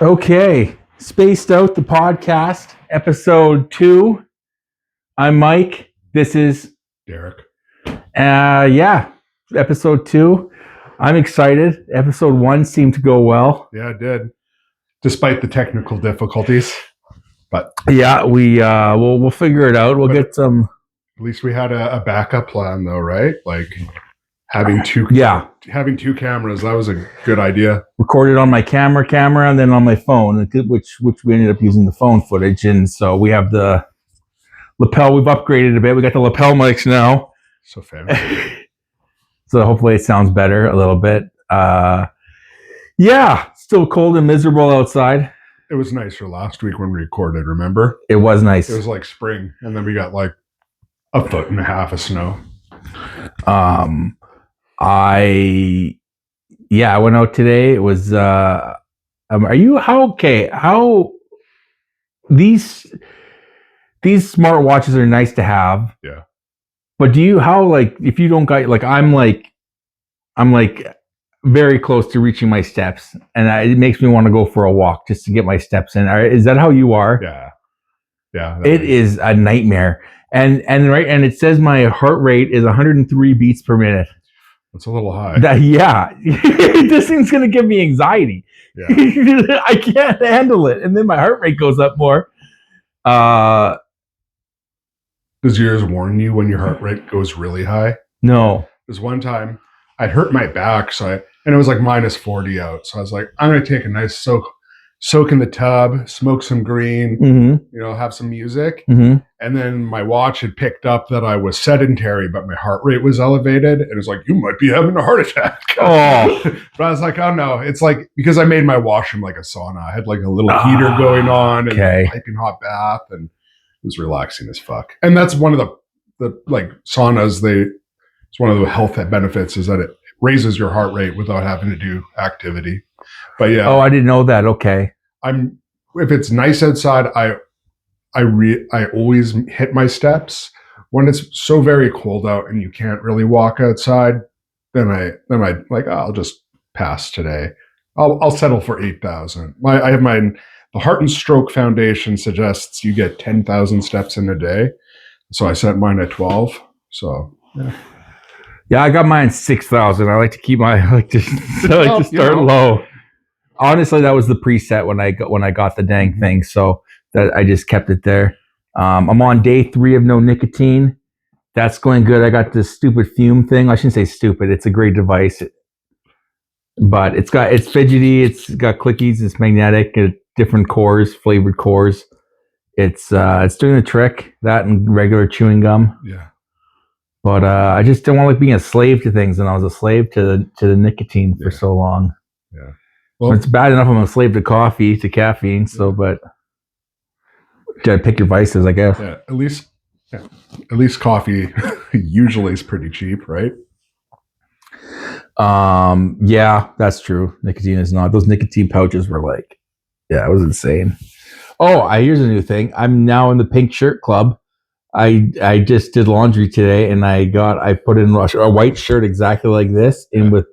Okay, Spaced Out the Podcast, episode 2. I'm Mike. This is Derek. Episode 2. I'm excited. Episode 1 seemed to go well. Yeah, it did, despite the technical difficulties. But yeah, we'll figure it out. We'll get some. At least we had a backup plan, though, right? Like having two cameras. That was a good idea. Recorded on my camera, and then on my phone, which we ended up using the phone footage. And so we have the lapel. We've upgraded a bit. We got the lapel mics now. So fancy. So hopefully it sounds better a little bit. Still cold and miserable outside. It was nicer last week when we recorded, remember? It was nice. It was like spring, and then we got like a foot and a half of snow. I went out today. It was how these smartwatches are nice to have. Yeah. But if you don't got, like, I'm very close to reaching my steps, and it makes me want to go for a walk just to get my steps in. Is that how you are? Yeah. It is a nightmare. And it says my heart rate is 103 beats per minute. That's a little high. This thing's going to give me anxiety. Yeah. I can't handle it. And then my heart rate goes up more. Does yours warn you when your heart rate goes really high? No. There's one time I'd hurt my back, and it was like minus 40 out. So I was like, I'm going to take a nice soak in the tub, smoke some green, have some music. Mm-hmm. And then my watch had picked up that I was sedentary, but my heart rate was elevated. And it was like, you might be having a heart attack. Oh. But I was like, oh no. It's like, because I made my washroom like a sauna. I had like a little heater going on and a piping hot bath, and it was relaxing as fuck. And that's one of the like saunas, it's one of the health benefits is that it raises your heart rate without having to do activity. But yeah. Oh, I didn't know that. Okay. If it's nice outside, I always hit my steps. When it's so very cold out and you can't really walk outside, then I like, I'll just pass today. I'll settle for 8,000. The Heart and Stroke Foundation suggests you get 10,000 steps in a day. So I set mine at 12. So yeah. Yeah, I got mine 6,000. I like to start low. Honestly, that was the preset when I got the dang thing. So that I just kept it there. I'm on day 3 of no nicotine. That's going good. I got this stupid fume thing. I shouldn't say stupid. It's a great device, but it's fidgety. It's got clickies. It's magnetic. Different cores, flavored cores. It's doing the trick. That and regular chewing gum. Yeah. But I just don't want being a slave to things, and I was a slave to the nicotine for so long. Yeah. Well, it's bad enough I'm a slave to caffeine. So, but you gotta pick your vices, I guess. Yeah. At least coffee usually is pretty cheap, right? Yeah, that's true. Nicotine is not. Those nicotine pouches were like, it was insane. Oh, here's a new thing. I'm now in the pink shirt club. I just did laundry today, and I put in a white shirt exactly like this, and with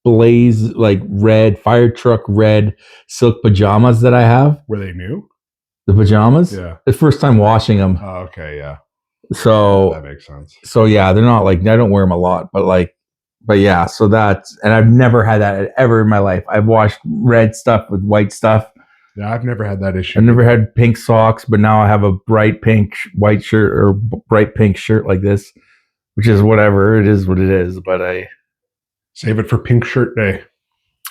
blaze like red fire truck red silk pajamas that I have. Were they new? The pajamas? Yeah. The first time washing them. Oh, okay, yeah. So that makes sense. So yeah, they're not like, I don't wear them a lot, but yeah. So and I've never had that ever in my life. I've washed red stuff with white stuff. Yeah, I've never had that issue. I've never had pink socks, but now I have a bright pink white shirt or bright pink shirt like this, which is whatever. It is what it is. But I save it for Pink Shirt Day,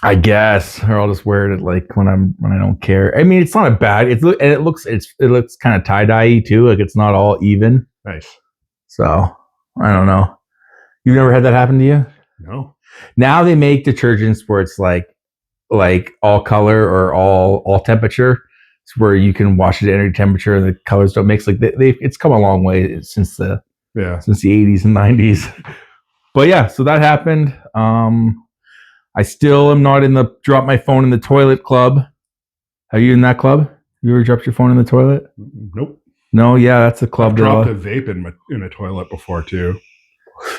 I guess, or I'll just wear it like when I don't care. I mean, it's not a bad. It looks kind of tie-dye too. Like it's not all even. Nice. So I don't know. You've never had that happen to you? No. Now they make detergents where it's like all color or all temperature. It's where you can wash it at any temperature and the colors don't mix. Like it's come a long way since the 80s and 90s. But yeah, so that happened. I still am not in the drop my phone in the toilet club. Are you in that club? You ever dropped your phone in the toilet? Nope. No, yeah, that's a club. I've dropped a vape in a toilet before too.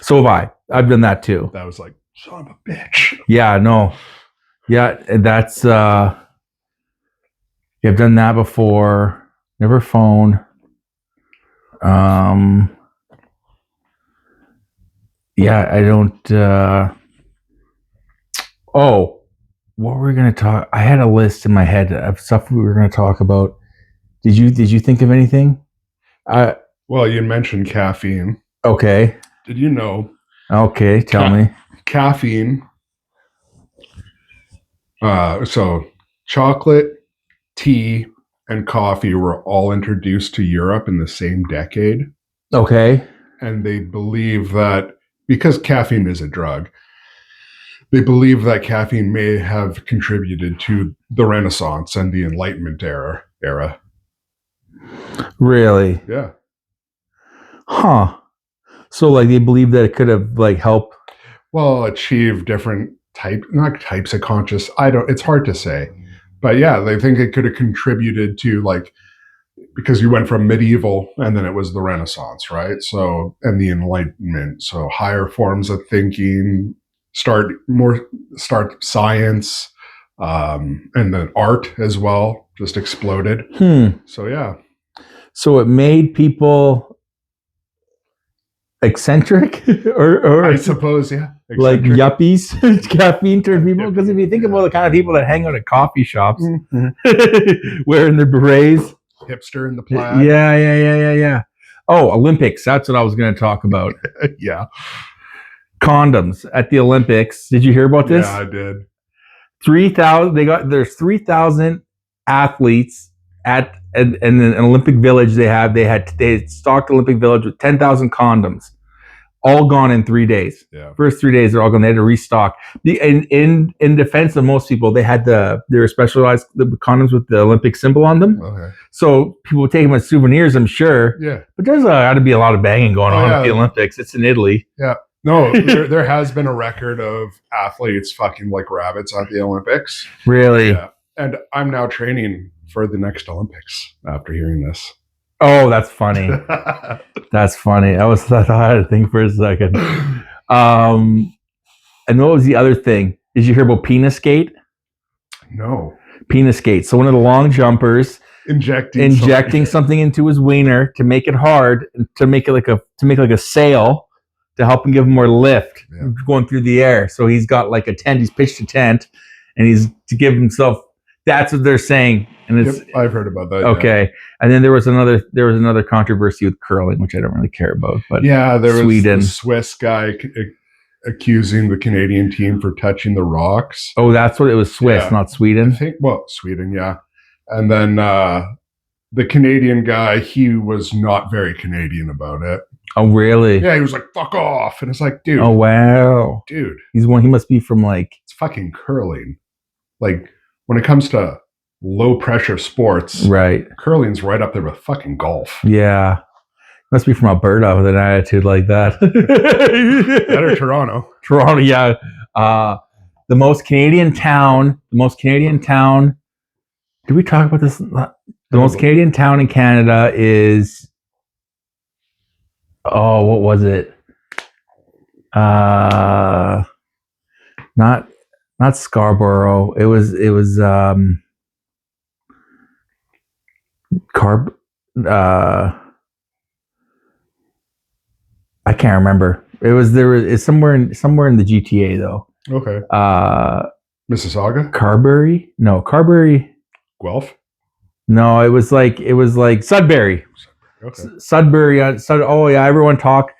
So have I. I've done that too. That was like, son of a bitch. Yeah, no. Yeah, that's Yeah, I've done that before. Never phone. Yeah, I don't. Oh, what were we gonna talk? I had a list in my head of stuff we were gonna talk about. Did you think of anything? Well, you mentioned caffeine. Okay. Did you know Okay, tell me. caffeine? So chocolate, tea, and coffee were all introduced to Europe in the same decade. Okay. And they believe that because caffeine is a drug, they believe that caffeine may have contributed to the Renaissance and the Enlightenment era. Really? Yeah. Huh. So like they believe that it could have like helped. Well, achieve different not types of conscious. It's hard to say. But yeah, they think it could have contributed to like because you went from medieval and then it was the Renaissance, right? So and the Enlightenment. So higher forms of thinking, start science, and then art as well just exploded. So yeah. So it made people eccentric or I suppose, yeah. Like Eccentric. yuppies, caffeine turned people. Because if you think about the kind of people that hang out at coffee shops, wearing their berets, hipster in the plaid. Yeah. Oh, Olympics. That's what I was going to talk about. Yeah. Condoms at the Olympics. Did you hear about this? Yeah, I did. 3,000. There's 3,000 athletes at an Olympic Village. They had stocked Olympic Village with 10,000 condoms, all gone in 3 days. Yeah. First 3 days they're all gone. They had to restock. In defense of most people, they were specialized condoms with the Olympic symbol on them. Okay. So people would take them as souvenirs, I'm sure. Yeah. But there's got to be a lot of banging going on at the Olympics. It's in Italy. Yeah. No, there has been a record of athletes fucking like rabbits at the Olympics. Really? Yeah. And I'm now training for the next Olympics after hearing this. Oh, that's funny. That's funny. I thought I had to think for a second. And what was the other thing? Did you hear about penis skate? No. Penis skate. So one of the long jumpers injecting something into his wiener to make it hard, to make like a sail to help him give him more lift going through the air. So he's got like a tent. He's pitched a tent, and he's to give himself. That's what they're saying. And it's I've heard about that. Okay. Yeah. And then there was another controversy with curling, which I don't really care about. But yeah, there was the Swiss guy accusing the Canadian team for touching the rocks. Oh, that's what it was. Swiss, not Sweden. I think. Well, Sweden, yeah. And then the Canadian guy, he was not very Canadian about it. Oh, really? Yeah, he was like, "Fuck off," and it's like, dude. Oh, wow, dude. He must be from like. It's fucking curling. Like when it comes to low pressure sports, right? Curling's right up there with fucking golf. Yeah, must be from Alberta with an attitude like that. That or Toronto. Toronto, yeah. The most Canadian town. Did we talk about this? The most Canadian town in Canada is. Oh, what was it? Not Scarborough. It was I can't remember. It's somewhere in the GTA though. Okay. Mississauga? Carberry? No, Carberry. Guelph? No, it was like Sudbury. Okay. Sudbury. Oh yeah, everyone talk.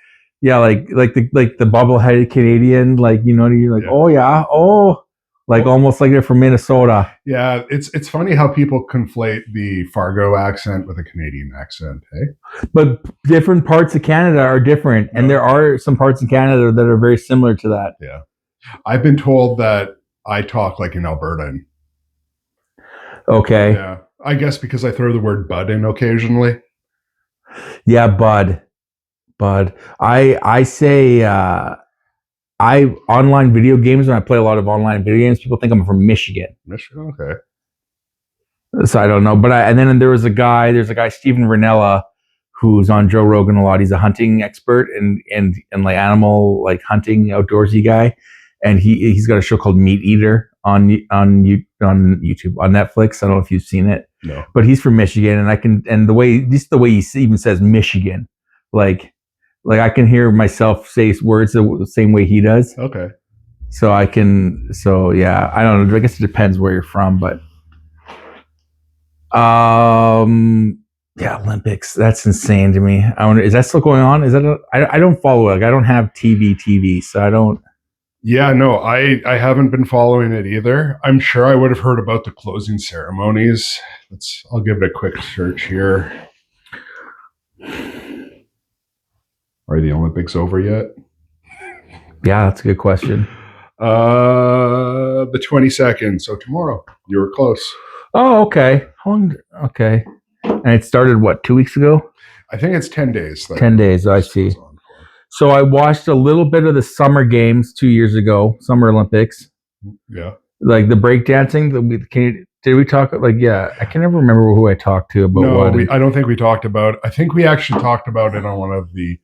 Yeah, like the bubble-headed Canadian, like you're like, oh yeah, almost like they're from Minnesota. Yeah, it's funny how people conflate the Fargo accent with a Canadian accent, hey? But different parts of Canada are different, and there are some parts in Canada that are very similar to that. Yeah, I've been told that I talk like an Albertan. Okay. Yeah, I guess because I throw the word bud in occasionally. Yeah, bud. I say online video games, when I play a lot of online video games, people think I'm from Michigan. Michigan, okay. So I don't know, but and then there's a guy, Steven Ranella, who's on Joe Rogan a lot. He's a hunting expert and like animal, like hunting, outdoorsy guy, and he's got a show called Meat Eater on YouTube, on Netflix. I don't know if you've seen it, No. but he's from Michigan, and the way he even says Michigan, like I can hear myself say words the same way he does. Okay. So I can. So yeah, I don't know. I guess it depends where you're from, but yeah, Olympics. That's insane to me. I wonder, is that still going on? Is that I don't follow it. Like, I don't have TV, so I don't. Yeah, no, I haven't been following it either. I'm sure I would have heard about the closing ceremonies. I'll give it a quick search here. Are the Olympics over yet? Yeah, that's a good question. The 22nd, so tomorrow. You were close. Oh, okay. How long? Okay. And it started, what, 2 weeks ago? I think it's 10 days. 10 days, I see. So I watched a little bit of the Summer Games 2 years ago, Summer Olympics. Yeah. Like the breakdancing. Did we talk? Like, yeah, I can never remember who I talked to about what. No, I don't think we talked about. I think we actually talked about it on one of the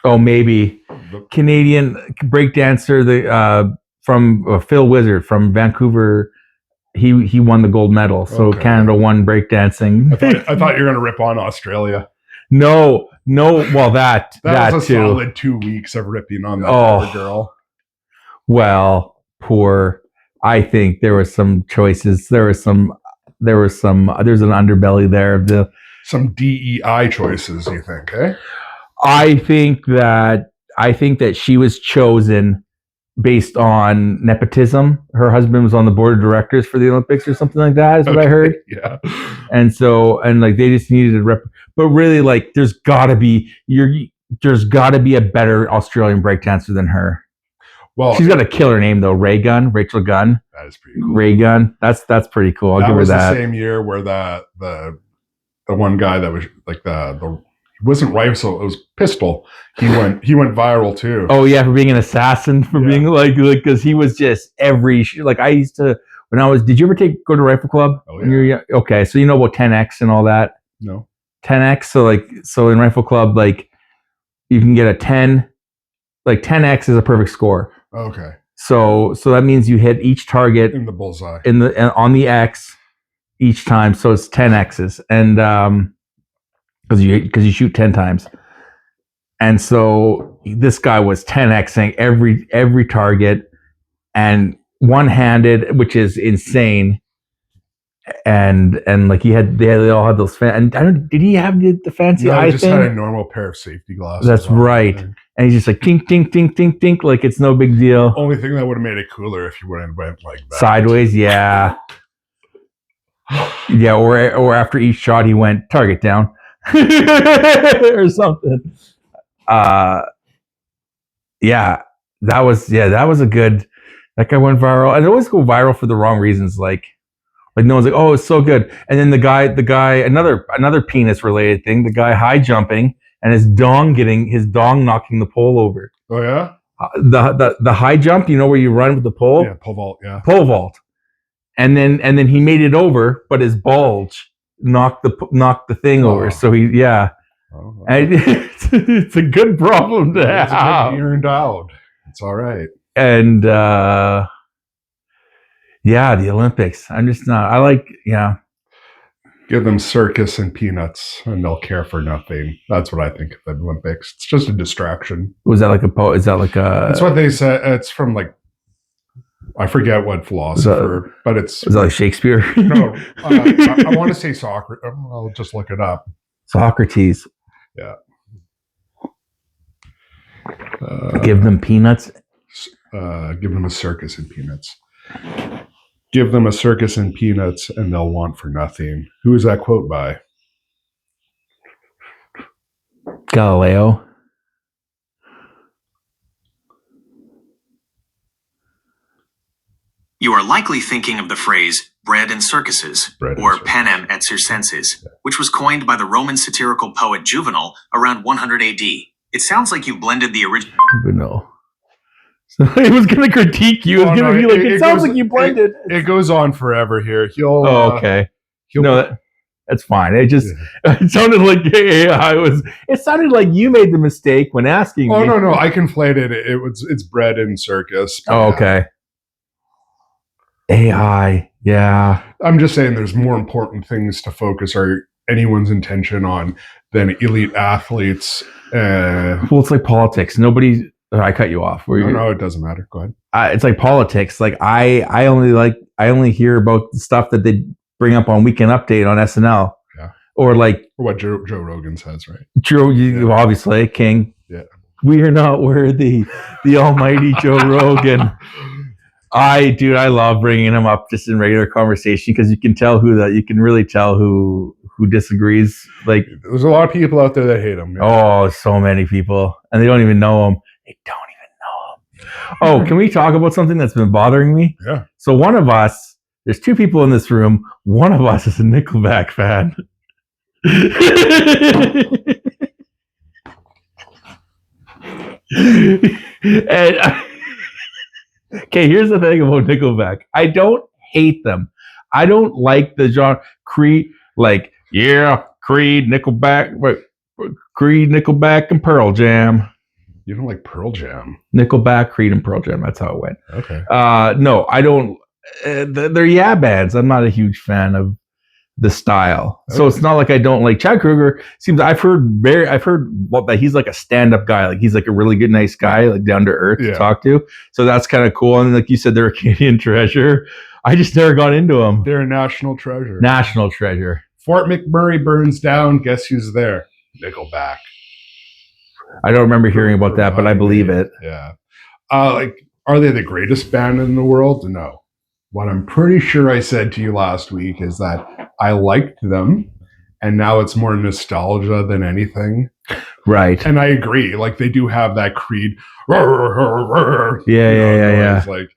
Oh, maybe Canadian breakdancer, from Phil Wizard from Vancouver. He won the gold medal. So okay. Canada won breakdancing. I thought you were going to rip on Australia. No. Well, that was a too. Solid 2 weeks of ripping on that girl. Well, poor. I think there was some choices. There's an underbelly there of some DEI choices. You think? Eh? I think that she was chosen based on nepotism. Her husband was on the board of directors for the Olympics or something like that, is what I heard. Yeah. And like they just needed a rep. But really, like, there's gotta be a better Australian breakdancer than her. Well, she's got a killer name though, Rachel Gunn. That is pretty cool. Ray Gunn. That's pretty cool. I'll give her that. That was the same year where the one guy that was like the it wasn't rifle, it was pistol. He went viral too. Oh yeah, for being an assassin, being like because he was just like I used to when I was. Did you ever go to rifle club? Oh yeah. Okay, so you know about 10x and all that. No. 10x. So in rifle club, like you can get a 10. Like 10x is a perfect score. Okay. So that means you hit each target in the bullseye on the X each time. So it's 10 X's, and because you shoot 10 times. And so this guy was 10xing every target and one-handed, which is insane. And like they all had those did he have the fancy eye thing? He just had a normal pair of safety glasses. That's right. And he's just like tink tink tink tink tink, like it's no big deal. Only thing that would have made it cooler if you went like that. Sideways, yeah. Yeah, or after each shot he went target down. or something. Yeah, that was a good. That guy went viral, and it always go viral for the wrong reasons. Like no one's like, oh, it's so good. And then the guy, another penis related thing. The guy high jumping and his dong knocking the pole over. Oh yeah. The high jump, you know, where you run with the pole. Yeah, pole vault. Yeah, pole vault. And then he made it over, but his bulge knocked the thing over. So it's a good problem to have. You're endowed. It's all right. And the Olympics. I'm just not. I like Give them circus and peanuts, and they'll care for nothing. That's what I think of the Olympics. It's just a distraction. Was that like a poet? Is that like a? That's what they said. It's from like. I forget what philosopher, but it's... Is that like Shakespeare? No, I want to say Socrates. I'll just look it up. Socrates. Yeah. Give them peanuts? Give them a circus and peanuts. Give them a circus and peanuts, and they'll want for nothing. Who is that quote by? Galileo. You are likely thinking of the phrase bread and circuses, or panem et circenses, which was coined by the Roman satirical poet Juvenal around 100 AD. It sounds like you blended the original... Juvenal. So he was going to critique you. It sounds like you blended. It goes on forever here. Okay. That's fine. It just it sounded like it sounded like you made the mistake when asking me. No. I conflated it. It's bread and circus. Oh, okay. AI. Yeah. I'm just saying there's more important things to focus anyone's intention on than elite athletes. Well, it's like politics. Nobody. I cut you off. No, it doesn't matter. Go ahead. It's like politics. Like I only hear about the stuff that they bring up on Weekend Update on SNL. Yeah. Or like what Joe Rogan says, right? Joe, obviously, King. Yeah. We are not worthy. The almighty Joe Rogan. I love bringing him up just in regular conversation because you can really tell who disagrees. Like, there's a lot of people out there that hate him. Yeah. Oh, so many people, and they don't even know him. They don't even know him. Oh, can we talk about something that's been bothering me? Yeah. So one of us, there's two people in this room. One of us is a Nickelback fan. Okay, here's the thing about Nickelback. I don't hate them. I don't like the genre. Creed, like, Creed, Nickelback, and Pearl Jam. You don't like Pearl Jam? Nickelback, Creed, and Pearl Jam. That's how it went. Okay. No, I don't. They're bands. I'm not a huge fan of the style. Okay. So it's not like I don't like Chad Kroeger. I've heard that he's like a stand-up guy. Like he's like a really good, nice guy, like down to earth to talk to. So that's kind of cool. And like you said, they're a Canadian treasure. I just never got into them. They're a national treasure. National treasure. Fort McMurray burns down. Guess who's there? Nickelback. I don't remember hearing about that, but I believe it. Yeah. Like, are they the greatest band in the world? No. What I'm pretty sure I said to you last week is that I liked them, and now it's more nostalgia than anything. Right. And I agree. Like, they do have that Creed. Yeah. Like,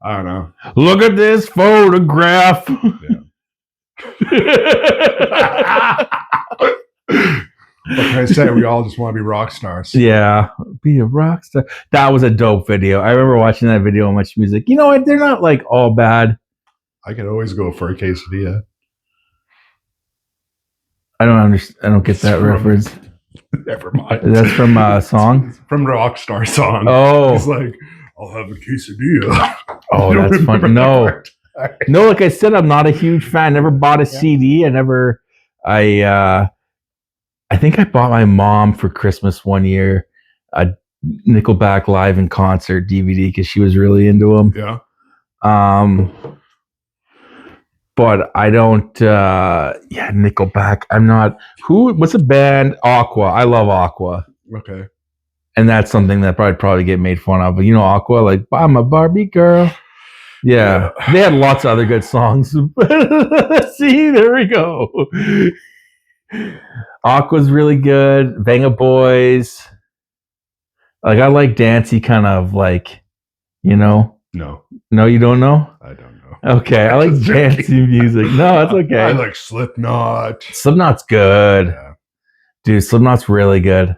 I don't know. Look at this photograph. Yeah. What can I say? We all just want to be rock stars. Yeah, be a rock star. That was a dope video. I remember watching that video on Much Music. You know what? They're not like all bad. I could always go for a quesadilla. I don't understand. I don't get that reference. Never mind. That's from a song? It's from Rockstar song. Oh. It's like, I'll have a quesadilla. Oh, that's funny. No. No, like I said, I'm not a huge fan. Never bought a CD. I think I bought my mom for Christmas one year a Nickelback live in concert DVD because she was really into them. Yeah. But I don't. Nickelback. I'm not. What's a band? Aqua. I love Aqua. Okay. And that's something that I'd probably get made fun of. But you know, Aqua, like I'm a Barbie girl. Yeah. They had lots of other good songs. See, there we go. Aqua's really good. Venga Boys. Like I like dancey kind of like, No. No, you don't know? I don't know. Okay, I like dancey music. No, that's okay. I like Slipknot. Slipknot's good. Yeah. Dude, Slipknot's really good.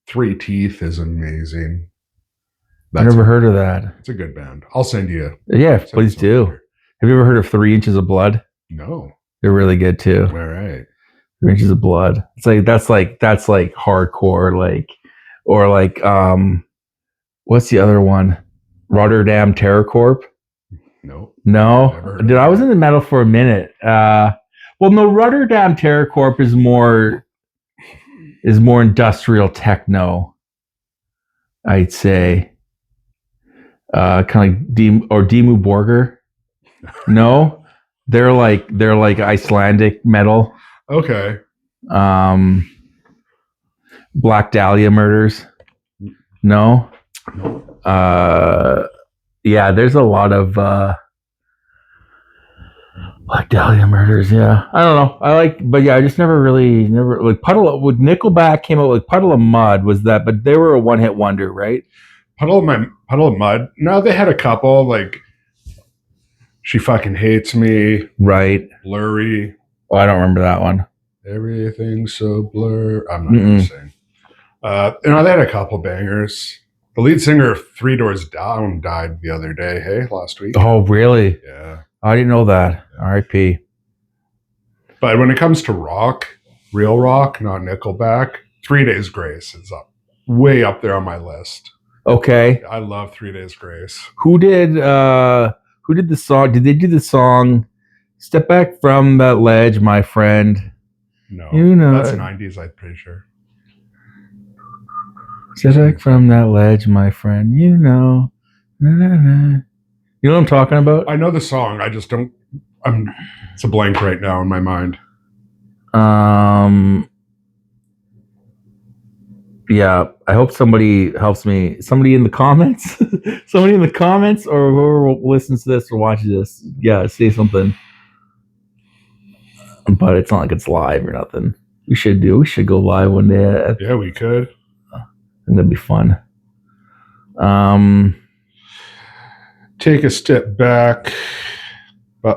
Three Teeth is amazing. I've never heard of that. It's a good band. I'll send you. Yeah, please do. Have you ever heard of 3 Inches of Blood? No. They're really good too. All right. 3 Inches of Blood. It's like that's hardcore, what's the other one? Rotterdam Terror Corp. No. Dude, I was in the metal for a minute. Rotterdam Terror Corp is more industrial techno, I'd say. Kind of like Dimmu Borgir. No. They're like Icelandic metal. Okay. Black Dahlia Murders. No. Yeah, there's a lot of Black Dahlia Murders. Yeah, I don't know. I just never like with Nickelback came out with Puddle of Mud was that, but they were a one-hit wonder, right? Puddle of Mud. No, they had a couple like She Fucking Hates Me. Right. Blurry. Oh, I don't remember that one. Everything's so blur. I'm not going to sing. They had a couple bangers. The lead singer of Three Doors Down died the other day, last week. Oh, really? Yeah. I didn't know that. Yeah. R.I.P. But when it comes to rock, real rock, not Nickelback, 3 Days Grace is way up there on my list. Okay. I love 3 Days Grace. Who did Who did the song? Did they do the song "Step Back from That Ledge, My Friend"? No, You know, that's 90s. I'm pretty sure. Step back from that ledge, my friend. You know, na, na, na. You know what I'm talking about? I know the song. I just don't. It's a blank right now in my mind. Yeah, I hope somebody helps me. Somebody in the comments, somebody in the comments, or whoever listens to this or watches this, yeah, say something. But it's not like it's live or nothing. We should go live one day. Yeah, we could. I think that'd be fun. Take a Step Back.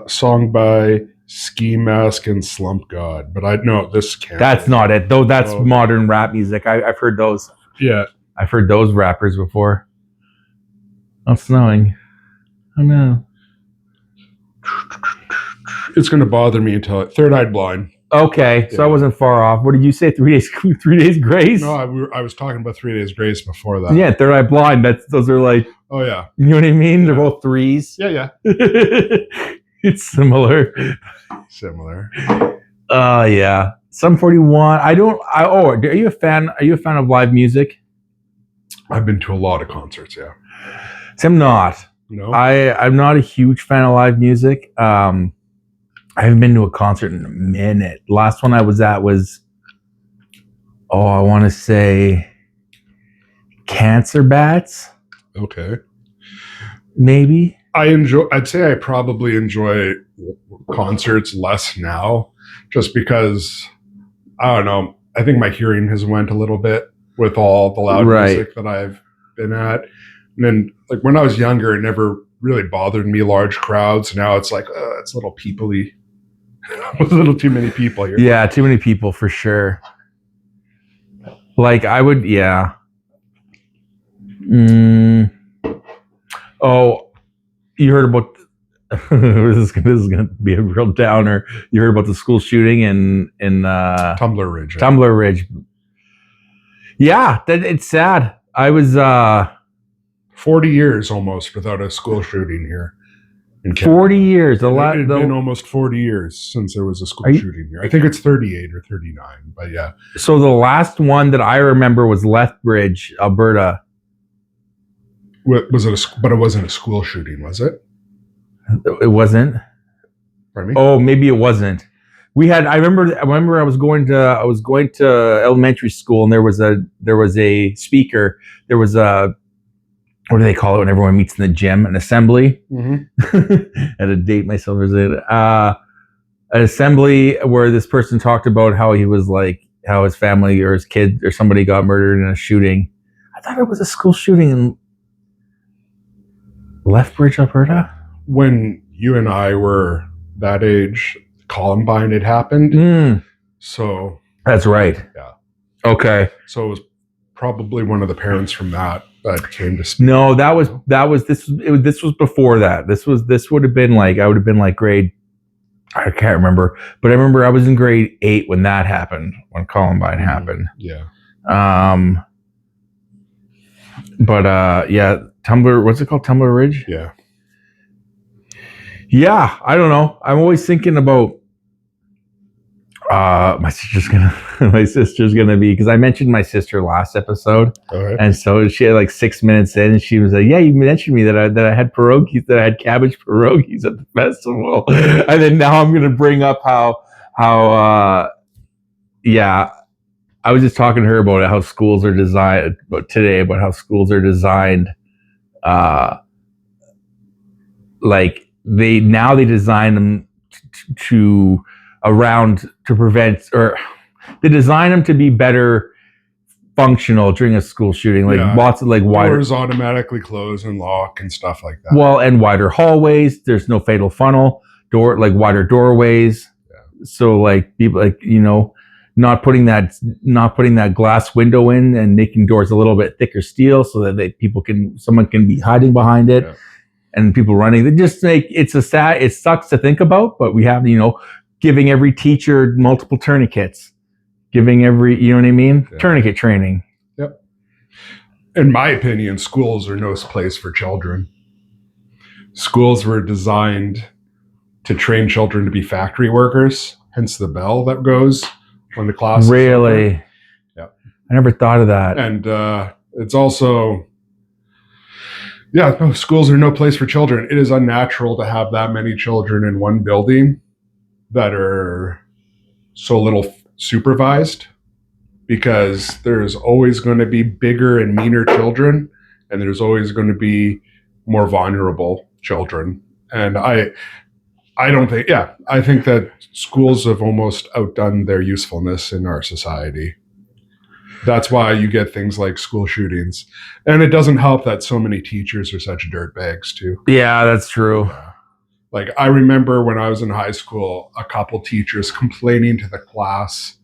Song by Ski Mask and Slump God. But I know this can't. That's not it though. That's modern rap music. I've heard those. Yeah, I've heard those rappers before. Oh, it's snowing. Oh no. it's gonna bother me until Third Eye Blind. Okay, so I wasn't far off. What did you say? 3 days? 3 days grace? No, I was talking about 3 Days Grace before that. Yeah, Third Eye Blind. Those are like. Oh yeah. You know what I mean? They're both threes. Yeah. It's similar. Similar. Yeah. Sum 41. Are you a fan? Are you a fan of live music? I've been to a lot of concerts. Yeah. See, I'm not. No. I'm not a huge fan of live music. I haven't been to a concert in a minute. Last one I was at was, I want to say, Cancer Bats. Okay. Maybe. I'd say I probably enjoy concerts less now, just because I don't know. I think my hearing has went a little bit with all the loud music that I've been at. And then, like when I was younger, it never really bothered me, large crowds. Now it's like it's a little people-y. With a little too many people here. Yeah, too many people for sure. Like I would, yeah. Oh, you heard about this is gonna be a real downer. You heard about the school shooting in Tumbler Ridge. Tumbler Ridge. Yeah, it's sad. I was 40 years almost without a school shooting here. 40 years. It's been almost 40 years since there was a school shooting here. I think it's 38 or 39, but yeah. So the last one that I remember was Lethbridge, Alberta. Was it but it wasn't a school shooting, was it? It wasn't. Pardon me? Oh, maybe it wasn't. I remember I was going to elementary school, and there was a speaker. There was a, what do they call it when everyone meets in the gym? An assembly. Mm-hmm. I had to date myself as an assembly where this person talked about how he was like, how his family or his kid or somebody got murdered in a shooting. I thought it was a school shooting in Lethbridge, Alberta. When you and I were that age, Columbine had happened. So that's right. Yeah. Okay. So it was probably one of the parents from that came to speak. No, this was before that. This would have been like, I would have been like grade, I can't remember, but I remember I was in grade 8 when that happened, when Columbine happened. Yeah. But yeah, Tumbler, what's it called? Tumbler Ridge? Yeah. Yeah, I don't know. I'm always thinking about my sister's gonna be, because I mentioned my sister last episode. Okay. And so she had like 6 minutes in, and she was like, yeah, you mentioned me that I had pierogies, that I had cabbage pierogies at the festival. And then now I'm gonna bring up how yeah, I was just talking to her about how schools are designed like they design them to prevent, or they design them to be better functional during a school shooting, like lots of like wider doors automatically close and lock and stuff like that. Well, and wider hallways. There's no fatal funnel like wider doorways. Yeah. So like people, like, you know, not putting that glass window in and making doors a little bit thicker steel so that someone can be hiding behind it. Yeah. And people running. They just it sucks to think about, but we have, you know, giving every teacher multiple tourniquets, giving every, you know what I mean? Yeah. Tourniquet training. Yep. In my opinion, schools are no place for children. schools were designed to train children to be factory workers, hence the bell that goes when the class is over. Really? Yeah. I never thought of that. And it's also, no, schools are no place for children. It is unnatural to have that many children in one building that are so little supervised, because there's always going to be bigger and meaner children, and there's always going to be more vulnerable children. And I think that schools have almost outdone their usefulness in our society. That's why you get things like school shootings. And it doesn't help that so many teachers are such dirtbags too. Yeah, that's true. Like, I remember when I was in high school, a couple teachers complaining to the class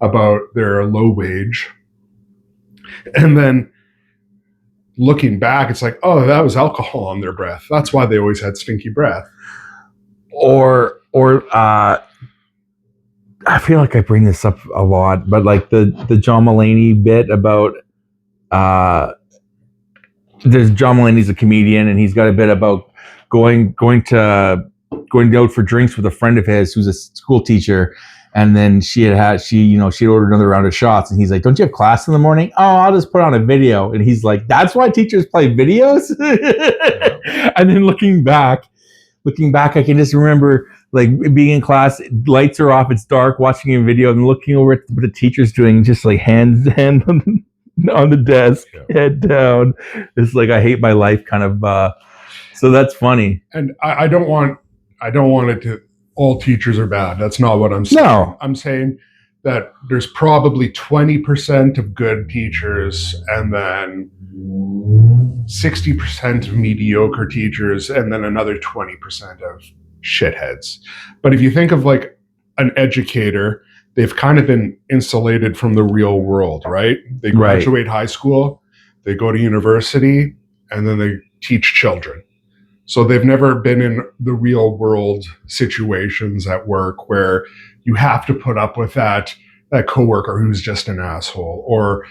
about their low wage. And then looking back, it's like, oh, that was alcohol on their breath. That's why they always had stinky breath. Or I feel like I bring this up a lot, but like the John Mulaney bit about there's John Mulaney's a comedian, and he's got a bit about going out for drinks with a friend of his who's a school teacher, and then she had ordered another round of shots, and he's like, "Don't you have class in the morning?" "Oh, I'll just put on a video." And he's like, "That's why teachers play videos?" And then looking back, I can just remember like being in class, lights are off, it's dark, watching a video, and looking over at what the teacher's doing, just like hand on the desk, head down. It's like, I hate my life kind of. So that's funny. And I don't want it to, all teachers are bad. That's not what I'm saying. No. I'm saying that there's probably 20% of good teachers, and then 60% of mediocre teachers, and then another 20% of shitheads. But if you think of like an educator, they've kind of been insulated from the real world, right? They graduate high school, they go to university, and then they teach children. So they've never been in the real world situations at work where you have to put up with that coworker who's just an asshole, or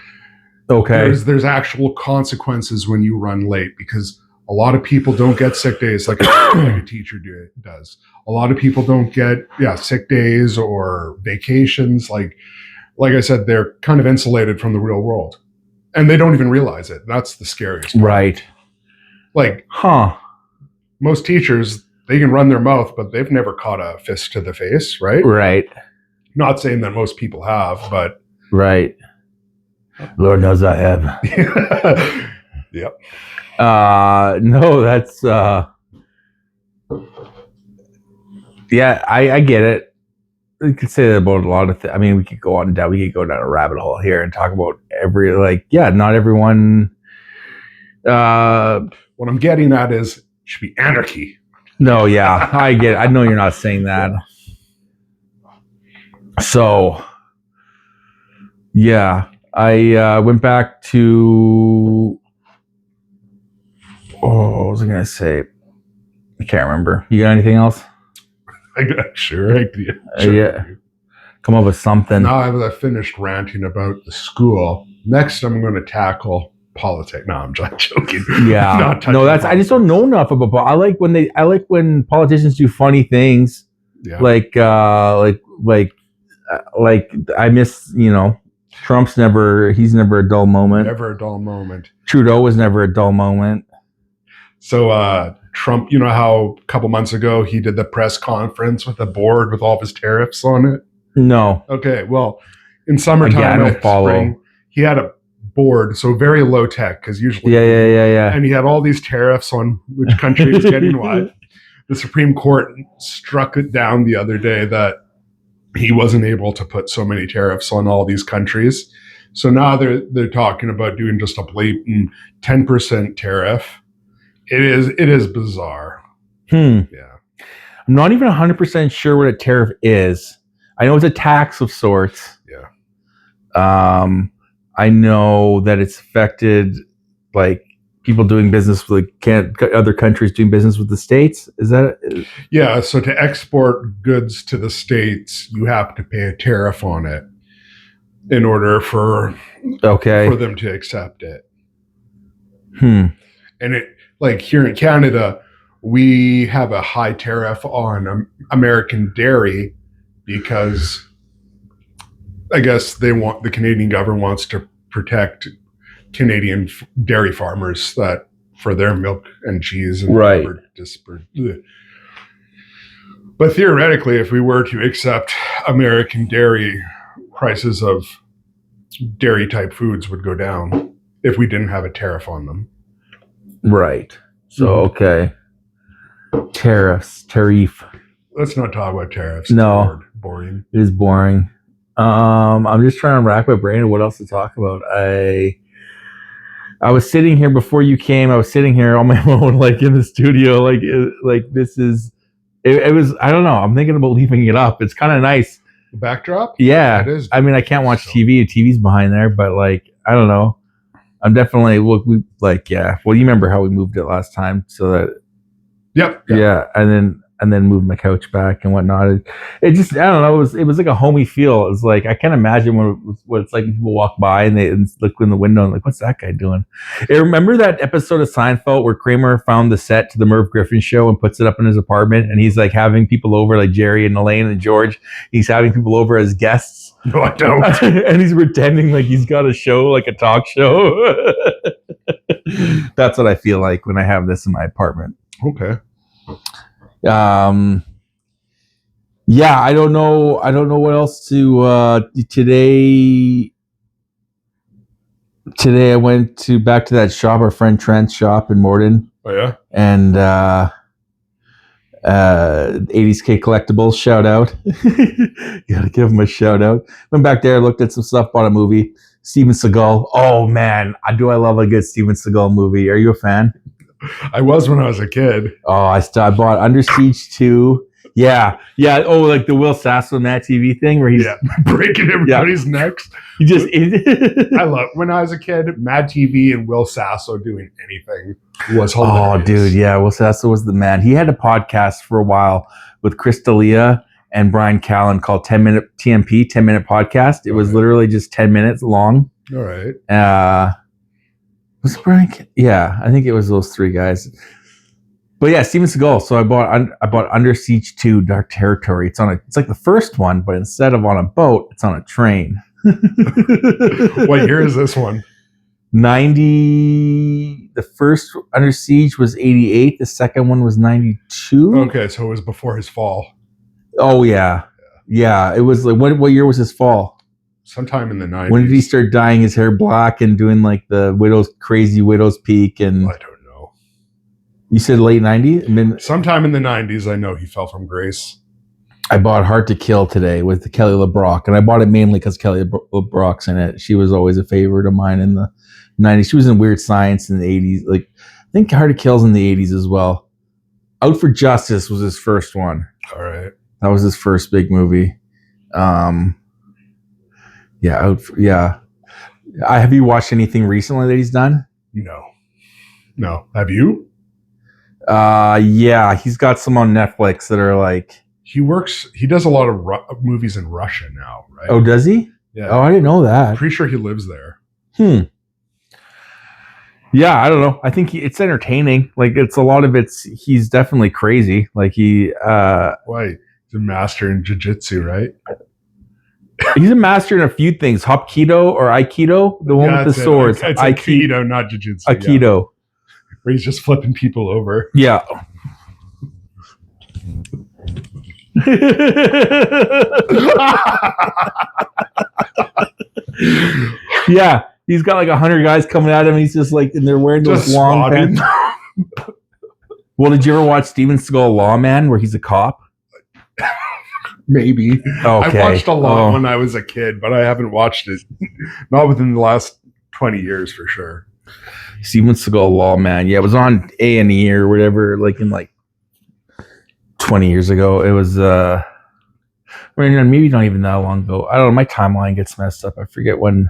there's actual consequences when you run late, because a lot of people don't get sick days like a teacher does. A lot of people don't get sick days or vacations. Like I said, they're kind of insulated from the real world, and they don't even realize it. That's the scariest part. Right. Like, most teachers, they can run their mouth, but they've never caught a fist to the face, right? Right. Not saying that most people have, but right. Lord knows I have. Yep. No, that's I get it. We could say that about a lot of things. I mean, we could go on down. We could go down a rabbit hole here and talk about not everyone. What I'm getting at is, it should be anarchy. No, yeah, I get it. I know you're not saying that. So, yeah, I went back to. Oh, what was I going to say? I can't remember. You got anything else? Sure. Yeah. Come up with something. Now that I've finished ranting about the school, next I'm going to tackle politics. No, I'm just joking. Yeah. No, I just don't know enough about. I like when politicians do funny things. Yeah. Like I miss, Trump's he's never a dull moment. Never a dull moment. Trudeau was never a dull moment. So Trump, you know how a couple months ago he did the press conference with a board with all of his tariffs on it? No. Okay, well, in summertime, I don't follow. Spring, he had a board, so very low tech, because usually yeah. And he had all these tariffs on which country was getting what. The Supreme Court struck it down the other day that he wasn't able to put so many tariffs on all these countries. So now they're talking about doing just a blatant 10% tariff. It is bizarre. Yeah. I'm not even 100% sure what a tariff is. I know it's a tax of sorts. Yeah. I know that it's affected like people doing business with other countries doing business with the States. Is that it? Yeah. So to export goods to the States, you have to pay a tariff on it in order for them to accept it. And it, like here in Canada, we have a high tariff on American dairy because I guess the Canadian government wants to protect Canadian dairy farmers that for their milk and cheese and Right. But theoretically, if we were to accept American dairy, prices of dairy type foods would go down if we didn't have a tariff on them. Right. So, okay. Tariff. Let's not talk about tariffs. No. It's boring. It is boring. I'm just trying to rack my brain of what else to talk about. I was sitting here before you came. I was sitting here on my own, like in the studio. Like this is. It was. I don't know. I'm thinking about leaving it up. It's kind of nice. The backdrop? Yeah. It is. I mean, I can't watch TV. The TV's behind there, but like, I don't know. I'm definitely. Well, you remember how we moved it last time, so that. Yep. Yeah, and then moved my couch back and whatnot. It just, I don't know. It was like a homey feel. It was like I can't imagine what it's like when people walk by and they look in the window and like, what's that guy doing? Hey, remember that episode of Seinfeld where Kramer found the set to the Merv Griffin show and puts it up in his apartment, and he's like having people over, like Jerry and Elaine and George. He's having people over as guests. No, I don't. And he's pretending like he's got a show, like a talk show. That's what I feel like when I have this in my apartment. Okay. Yeah, I don't know what else to today I went back to that shop, our friend Trent's shop in Morden. Oh yeah. And 80s Collectibles, shout out. Gotta give him a shout out. Went back there, looked at some stuff, bought a movie. Steven Seagal. Oh man, I love a good Steven Seagal movie. Are you a fan? I was when I was a kid. Oh, I bought Under Siege 2. Yeah. Oh, like the Will Sasso Matt TV thing where he's breaking everybody's necks. He just. I love when I was a kid. Mad TV and Will Sasso doing anything was hilarious. Oh, dude, yeah, Will Sasso was the man. He had a podcast for a while with Chris D'Elia and Brian Callen called 10 Minute TMP, 10 Minute Podcast. It was literally just 10 minutes long. All right. Was it Brian? Yeah, I think it was those three guys. But yeah, Steven Seagal. So I bought Under Siege 2: Dark Territory. It's like the first one, but instead of on a boat, it's on a train. What year is this one? 90. The first Under Siege was 88. The second one was 92. Okay, so it was before his fall. Oh yeah. It was like what year was his fall? Sometime in the 90s. When did he start dyeing his hair black and doing like the crazy widow's peak? And I don't know. You said late 90s? Sometime in the 90s, I know he fell from grace. I bought Hard to Kill today with Kelly LeBrock, and I bought it mainly because Kelly LeBrock's in it. She was always a favorite of mine in the 90s. She was in Weird Science in the 80s. Like, I think Hard to Kill's in the 80s as well. Out for Justice was his first one. All right. That was his first big movie. Have you watched anything recently that he's done? No. Have you? Yeah, he's got some on Netflix that are like. He does a lot of movies in Russia now, right? Oh, does he? Yeah. Oh, I didn't know that. I'm pretty sure he lives there. Yeah, I don't know. I think it's entertaining. Like he's definitely crazy. Like he. Why? He's a master in jiu-jitsu, right? He's a master in a few things. Hapkido or Aikido, the one with the swords. It's Aikido, not jiu-jitsu. Aikido. Yeah. Where he's just flipping people over. Yeah. Yeah. He's got like 100 guys coming at him. He's just like, and they're wearing those long pants. Well, did you ever watch Steven Seagal Lawman where he's a cop? Maybe. Okay. I watched a lot when I was a kid, but I haven't watched it. Not within the last 20 years for sure. Steven Seagal Lawman. Yeah, it was on A&E or whatever, like in like 20 years ago. It was, maybe not even that long ago. I don't know. My timeline gets messed up. I forget when.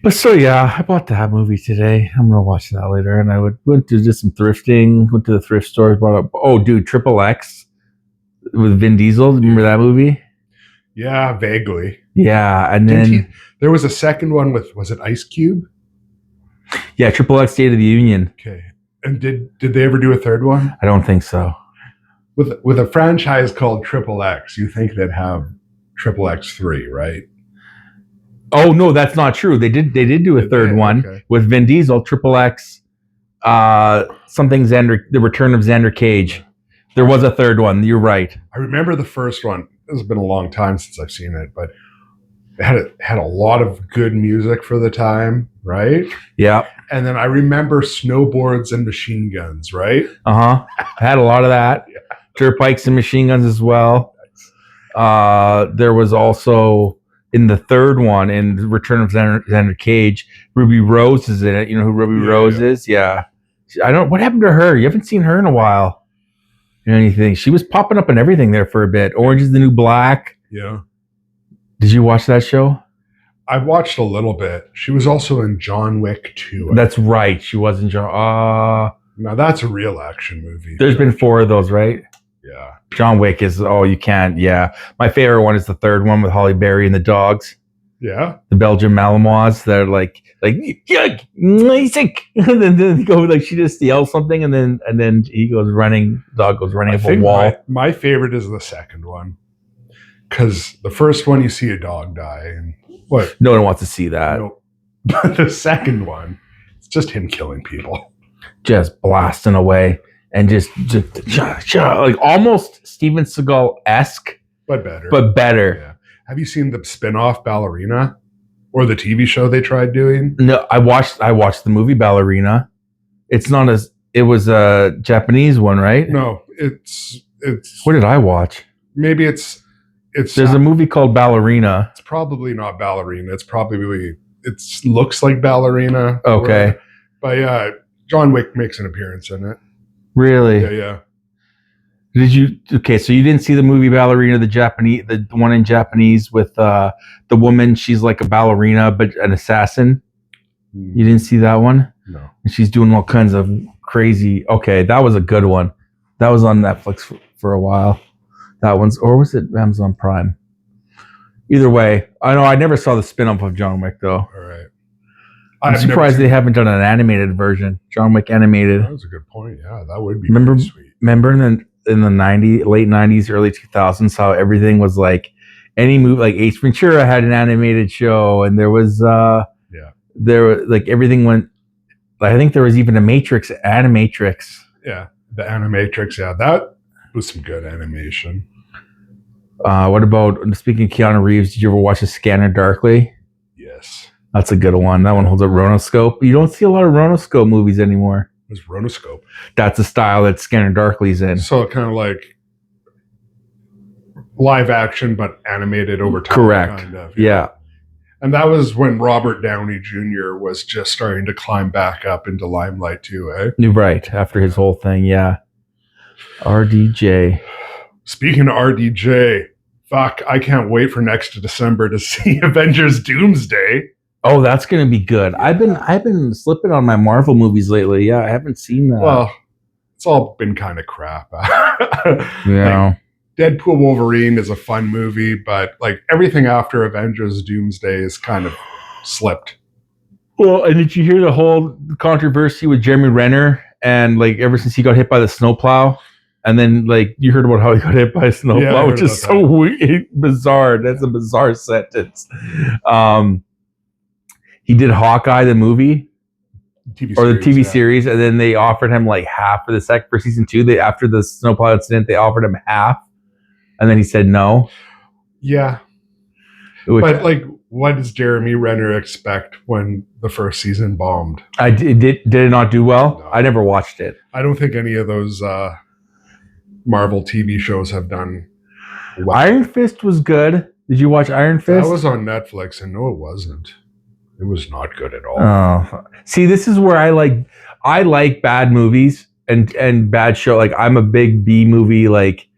But so yeah, I bought that movie today. I'm gonna watch that later, and I went to do some thrifting. Went to the thrift store. Bought up. Oh, dude, Triple X with Vin Diesel. Remember that movie? Yeah, vaguely. Yeah, and then there was a second one with, was it Ice Cube? Yeah, Triple X State of the Union. Okay, And did they ever do a third one? I don't think so. With a franchise called Triple X, you think they'd have Triple X 3, right? Oh no, that's not true. They did do a third one with Vin Diesel, Triple X, something Xander, The Return of Xander Cage. There was a third one. You're right. I remember the first one. It's been a long time since I've seen it, but it had a lot of good music for the time, right? Yeah. And then I remember snowboards and machine guns, right? I had a lot of that. Yeah. Dirt bikes and machine guns as well. There was also in the third one, in The Return of Xander Cage, Ruby Rose is in it. You know who Ruby Rose is? Yeah. What happened to her? You haven't seen her in a while. Anything? She was popping up in everything there for a bit. Orange is the New Black. Yeah. Did you watch that show? I watched a little bit. She was also in John Wick 2. That's right. She was in John. Now that's a real action movie. There's been 4 of those, right? Yeah. John Wick is, you can't. Yeah. My favorite one is the third one with Halle Berry and the dogs. Yeah. The Belgian Malinois. They're like, yuck, sick. And then they go, like, she just yells something, and then he goes running, the dog goes running up a wall. My favorite is the second one. Because the first one, you see a dog die. And what? No one wants to see that. Nope. But the second one, it's just him killing people. Just blasting away. And just like almost Steven Seagal-esque. But better. Yeah. Have you seen the spin-off Ballerina? Or the TV show they tried doing? No, I watched the movie Ballerina. It was a Japanese one, right? No, it's what did I watch? Maybe it's there's a movie called Ballerina. It's probably not Ballerina. It looks like Ballerina. Okay. But yeah, John Wick makes an appearance in it. Really? Yeah. So you didn't see the movie Ballerina, the one in Japanese with the woman, she's like a ballerina but an assassin? You didn't see that one? No. And she's doing all kinds of crazy. Okay, that was a good one. That was on Netflix for a while. Or was it Amazon Prime? Either way, I know I never saw the spin-off of John Wick though. All right. I'm surprised they haven't done an animated version. John Wick animated. That was a good point. Yeah, that would be pretty sweet. Remember in the late 90s, early 2000s, how everything was like any movie, like Ace Ventura had an animated show, and there was everything went. I think there was even a Animatrix. Yeah, the Animatrix. Yeah, that was some good animation. What about, speaking of Keanu Reeves? Did you ever watch The Scanner Darkly? Yes, that's a good one. That one holds up. Ronoscope. You don't see a lot of Ronoscope movies anymore. It was Ronoscope. That's a style that Scanner Darkly's in. So kind of like live action, but animated over time. Correct. Kind of, yeah. And that was when Robert Downey Jr. was just starting to climb back up into limelight too, eh? Right, after his whole thing, yeah. RDJ. Speaking of RDJ, fuck, I can't wait for next December to see Avengers Doomsday. Oh, that's gonna be good. I've been slipping on my Marvel movies lately. Yeah, I haven't seen that. Well, it's all been kind of crap. Yeah. Like, Deadpool Wolverine is a fun movie, but like everything after Avengers Doomsday is kind of slipped. Well, and did you hear the whole controversy with Jeremy Renner, and like ever since he got hit by the snowplow? And then, like, you heard about how he got hit by a snowplow, which is so weird, bizarre. That's a bizarre sentence. He did Hawkeye, the movie, the TV series, and then they offered him like half for season 2. After the snowplow incident, they offered him half, and then he said no. Yeah, but like, what does Jeremy Renner expect when the first season bombed? Did it not do well? No. I never watched it. I don't think any of those Marvel TV shows have done well. Iron Fist was good. Did you watch Iron Fist? That was on Netflix, and no, it wasn't. It was not good at all. Oh, see, this is where I like bad movies and bad show. Like, I'm a big B movie. Like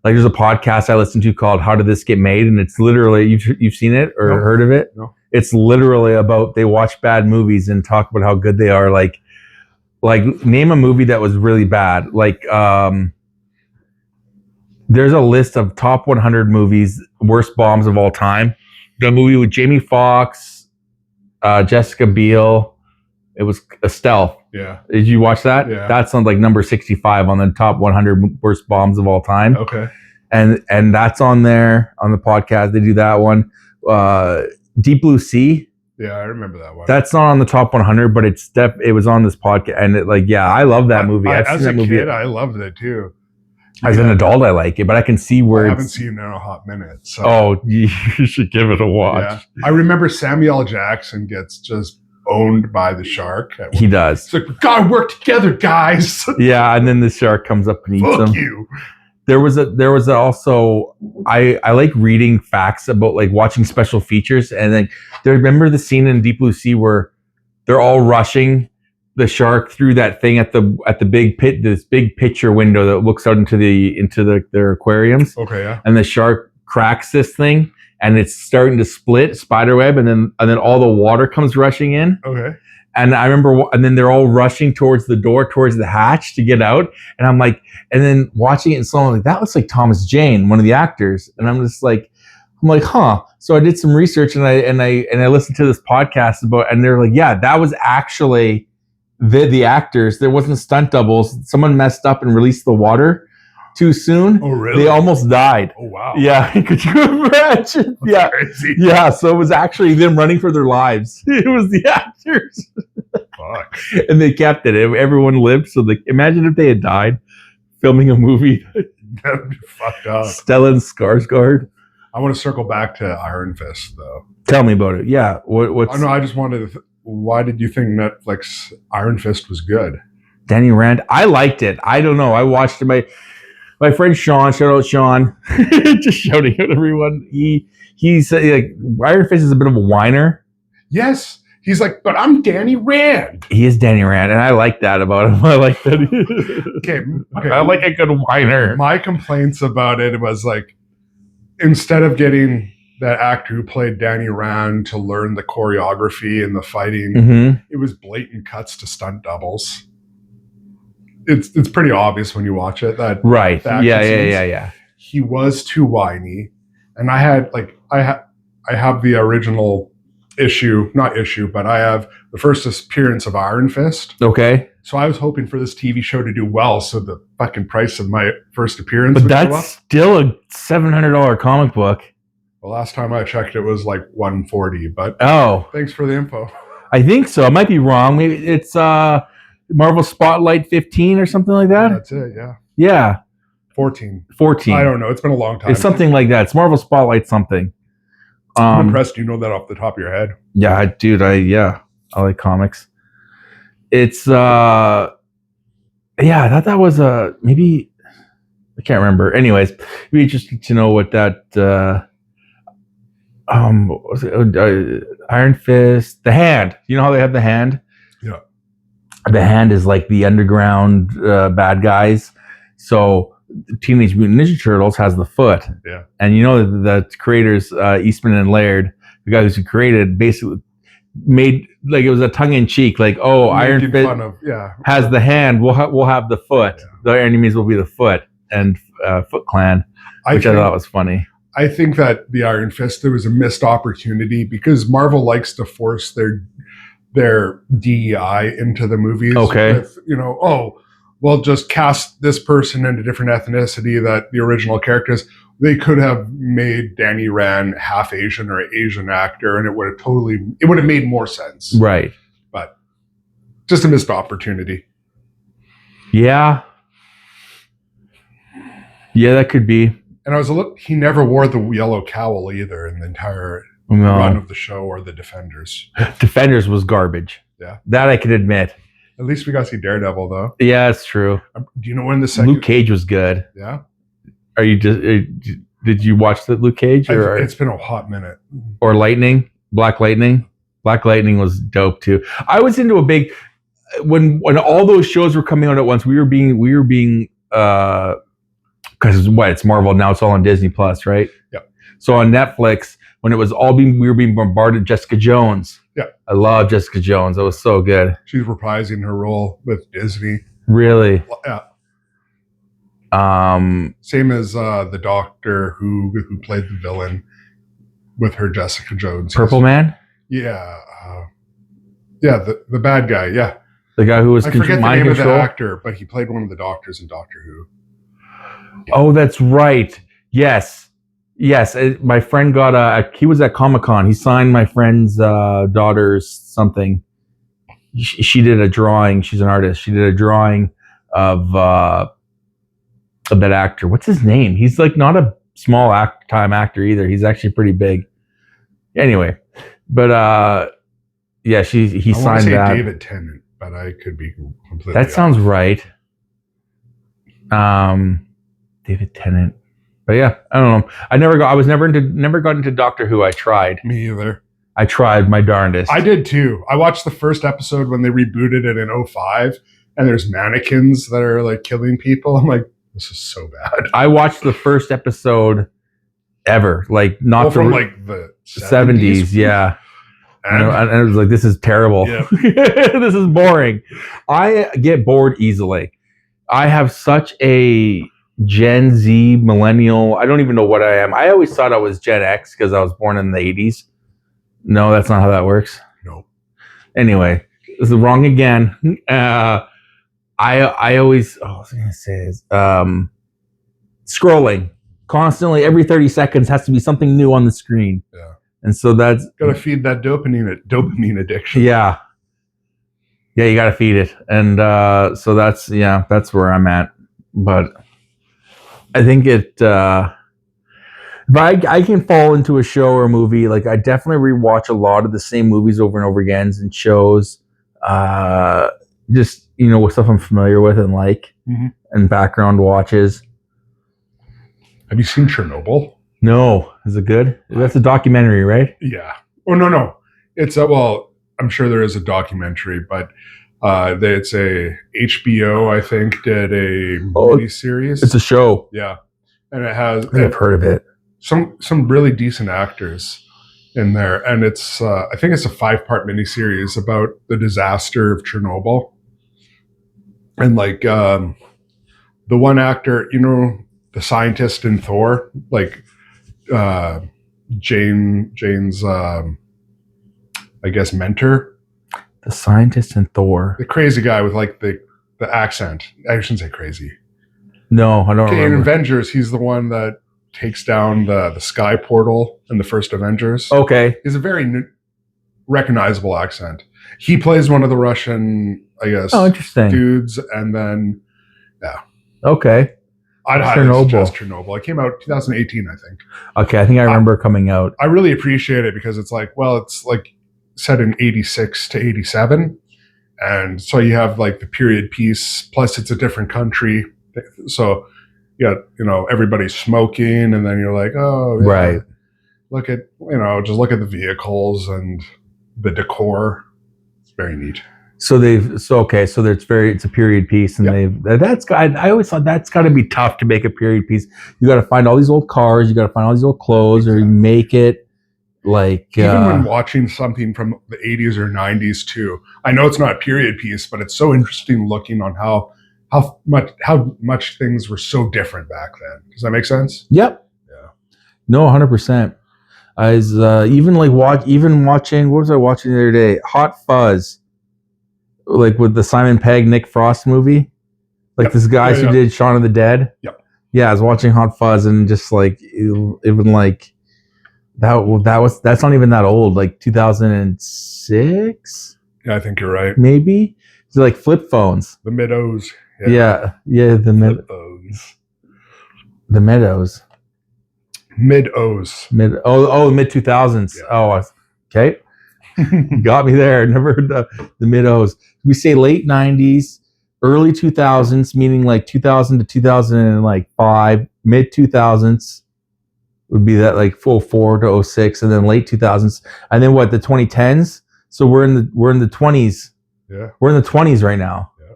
there's a podcast I listen to called "How Did This Get Made," and it's literally you've seen it or heard of it? No. It's literally about they watch bad movies and talk about how good they are. Like name a movie that was really bad. Like there's a list of top 100 movies, worst bombs of all time. The movie with Jamie Foxx, Jessica Biel, It was a stealth. Yeah. Did you watch that? Yeah. That's on like number 65 on the top 100 worst bombs of all time. Okay. And that's on there on the podcast. They do that one. Deep Blue Sea. Yeah, I remember that one. That's not on the top 100, but it was on this podcast. And I love that movie. I've as seen that a movie. kid, I loved it too. As an adult, I like it, but I can see where I haven't seen it in a hot minute. So. Oh, you should give it a watch. Yeah. I remember Samuel L. Jackson gets just owned by the shark. He does. It's like, we gotta work together, guys. Yeah, and then the shark comes up and eats him. Fuck you. There was also I like reading facts about like watching special features, and then remember the scene in Deep Blue Sea where they're all rushing the shark through that thing at the big pit, this big picture window that looks out into their aquariums. Okay, yeah. And the shark cracks this thing, and it's starting to split spiderweb, and then all the water comes rushing in. Okay. And I remember, and then they're all rushing towards the door, towards the hatch to get out. And I'm like, and then watching it and so on, like, that looks like Thomas Jane, one of the actors. And I'm like, huh. So I did some research and I listened to this podcast and they're like, yeah, that was actually the actors. There wasn't stunt doubles. Someone messed up and released the water too soon. Oh, really? They almost died. Oh, wow. Yeah. Could you imagine? That's yeah. crazy. Yeah. So it was actually them running for their lives. It was the actors. Fuck. And they kept it. Everyone lived. So imagine if they had died filming a movie. That would be fucked up. Stellan Skarsgård. I want to circle back to Iron Fist, though. Tell me about it. Yeah. What's I know. I just wanted to. Why did you think Netflix Iron Fist was good? Danny Rand? I liked it. I don't know. I watched it. My friend Sean, shout out Sean, just shouting at everyone. He's like, Iron Fist is a bit of a whiner. Yes. He's like, but I'm Danny Rand. He is Danny Rand, and I like that about him. I like that. Okay. I like a good whiner. My complaints about it was like, instead of getting that actor who played Danny Rand to learn the choreography and the fighting, Mm-hmm. it was blatant cuts to stunt doubles. It's pretty obvious when you watch it that Right. the action Yeah. he was too whiny, and I have the original but I have the first appearance of Iron Fist. Okay. So I was hoping for this TV show to do well, so the fucking price of my first appearance But would go up. that's still a $700 comic book. The last time I checked, it was like $140. But Oh, thanks for the info. I think so. I might be wrong. Maybe it's Marvel Spotlight 15 or something like that. That's it. Yeah, Yeah, 14. 14. I don't know. It's been a long time. It's something like that. It's Marvel Spotlight something. I'm impressed. You know that off the top of your head. Yeah, dude. I like comics. It's that was maybe I can't remember. Anyways, it'd be interesting to know what that what was it? Iron Fist, the Hand. You know how they have the Hand? Yeah. The Hand is like the underground bad guys. So Teenage Mutant Ninja Turtles has the Foot. Yeah. And you know the creators, Eastman and Laird, the guys who created, basically made like it was a tongue in cheek, like, oh, Iron Making Fist fun of, yeah. has the Hand. We'll have the Foot. Yeah. The enemies will be the Foot and Foot Clan, which I thought was funny. I think that the Iron Fist, there was a missed opportunity because Marvel likes to force their DEI into the movies. Okay. With, well, just cast this person in a different ethnicity that the original characters. They could have made Danny Rand half Asian or an Asian actor, and it would have made more sense. Right. But just a missed opportunity. Yeah. Yeah, that could be. And he never wore the yellow cowl either in the entire No. run of the show or the Defenders. Defenders was garbage. Yeah. That I could admit. At least we got to see Daredevil, though. Yeah, it's true. Do you know when the second? Luke Cage was good. Yeah. Are you just? Did you watch the Luke Cage It's been a hot minute. or Lightning? Black Lightning. Black Lightning was dope too. I was into a big when all those shows were coming out at once. We were being because it's Marvel now. It's all on Disney Plus, right? Yeah. So on Netflix, when it was we were being bombarded. Jessica Jones. Yeah. I love Jessica Jones. That was so good. She's reprising her role with Disney. Really. Yeah. Same as the Doctor who played the villain with her Jessica Jones. Purple Man. Yeah. Yeah, the bad guy. Yeah, the guy who was I forget the mind name control. of the actor, but he played one of the doctors in Doctor Who. Oh, that's right. Yes. My friend got he was at Comic-Con. He signed my friend's daughter's something. She did a drawing. She's an artist. She did a drawing of that actor. What's his name? He's like not a small time actor either. He's actually pretty big. Anyway, but he I signed say that. David Tennant, but I could be completely. That sounds right. David Tennant. But yeah, I don't know. I was never got into Doctor Who. I tried. Me either. I tried my darndest. I did too. I watched the first episode when they rebooted it in 2005, and there's mannequins that are like killing people. I'm like, this is so bad. I watched the first episode ever, like not from like the 70s. Yeah. And I was like, this is terrible. Yeah. This is boring. I get bored easily. I have such a Gen Z, millennial. I don't even know what I am. I always thought I was Gen X because I was born in the 80s. No, that's not how that works. No. Anyway, this is wrong again. I always, I was going to say is, scrolling constantly every 30 seconds has to be something new on the screen. Yeah. And so that's gotta feed that dopamine addiction. Yeah, you gotta feed it. And so that's where I'm at. But I think it if I can fall into a show or a movie, like I definitely rewatch a lot of the same movies over and over again and shows, just with stuff I'm familiar with and like, and background watches. Have you seen Chernobyl? No, is it good? That's a documentary, right? Yeah. Oh no, it's I'm sure there is a documentary, but it's a HBO. I think did a mini series. It's a show. Yeah, and it has. I've heard of it. Some really decent actors in there, and it's I think it's a 5-part miniseries about the disaster of Chernobyl, and like the one actor, the scientist in Thor, like Jane's I guess mentor, the scientist in Thor, the crazy guy with like the accent. I shouldn't say crazy. No, I don't remember. In Avengers, he's the one that takes down the sky portal in the first Avengers. Okay. He's a very recognizable accent. He plays one of the Russian, I guess, interesting dudes, and then, yeah. Okay. I'd highly suggest Chernobyl. It came out 2018, I think. Okay, I think I remember coming out. I really appreciate it because it's like set in 86 to 87. And so you have like the period piece, plus it's a different country. So yeah, everybody's smoking, and then you're like, oh, yeah, right. Look at just look at the vehicles and the decor. It's very neat. So it's a period piece, and I always thought that's got to be tough to make a period piece. You got to find all these old cars, you got to find all these old clothes, or you make it like even when watching something from the 80s or 90s too. I know it's not a period piece, but it's so interesting looking on how much things were so different back then. Does that make sense? Yep. Yeah. No, 100%. I was watching. What was I watching the other day? Hot Fuzz, like with the Simon Pegg, Nick Frost movie. Like this guy who did Shaun of the Dead. Yep. Yeah, I was watching Hot Fuzz and just like even like that's not even that old. Like 2006. Yeah, I think you're right. Maybe it's like flip phones. The Meadows. Yeah, the Meadows. The Meadows. Mid-O's. Mid 2000s. Yeah. Oh, okay. You got me there. Never heard the mid-O's. We say late 90s, early 2000s, meaning like 2000 to 2005. Mid 2000s would be that like 04 to 06, and then late 2000s, and then what? The 2010s. So we're in the 20s. Yeah, we're in the 20s right now. Yeah,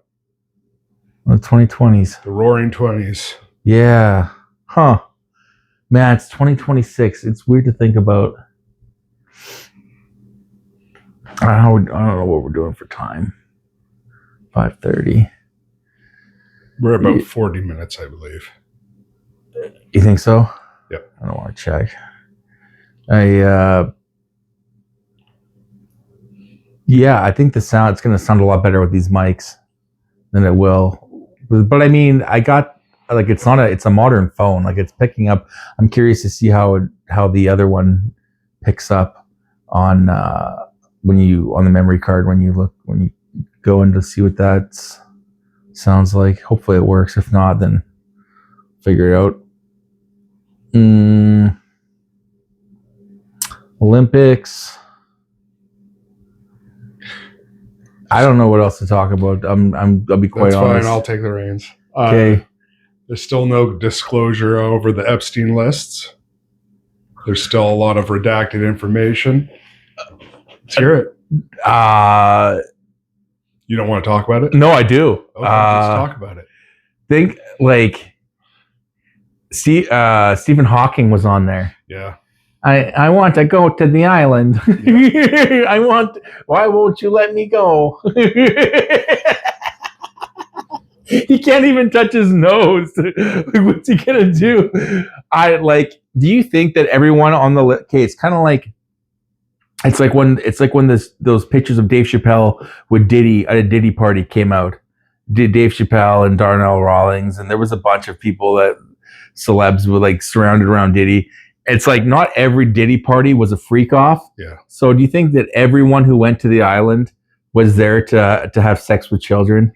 the 2020s. The Roaring 20s. Yeah. Huh. Man, it's 2026. It's weird to think about. I don't know what we're doing for time. 5:30. We're about 40 minutes, I believe. You think so? Yep. I don't want to check. Yeah, I think it's going to sound a lot better with these mics than it will. But I mean, I got like it's a modern phone. Like it's picking up. I'm curious to see how the other one picks up on when you on the memory card when you go in to see what that sounds like. Hopefully it works. If not, then figure it out. Olympics. I don't know what else to talk about. I'll be quite honest. Fine. I'll take the reins. Okay. There's still no disclosure over the Epstein lists. There's still a lot of redacted information. Let's hear it. You don't want to talk about it? No, I do. Okay, let's talk about it. Think like Stephen Hawking was on there. Yeah. I want to go to the island. Yeah. Why won't you let me go? He can't even touch his nose. What's he gonna do? Do you think that everyone on the okay, it's kind of like it's like when those pictures of Dave Chappelle with Diddy at a Diddy party came out. Dave Chappelle and Darnell Rawlings, and there was a bunch of people that celebs were like surrounded around Diddy. It's like not every Diddy party was a freak off. Yeah. So do you think that everyone who went to the island was there to have sex with children?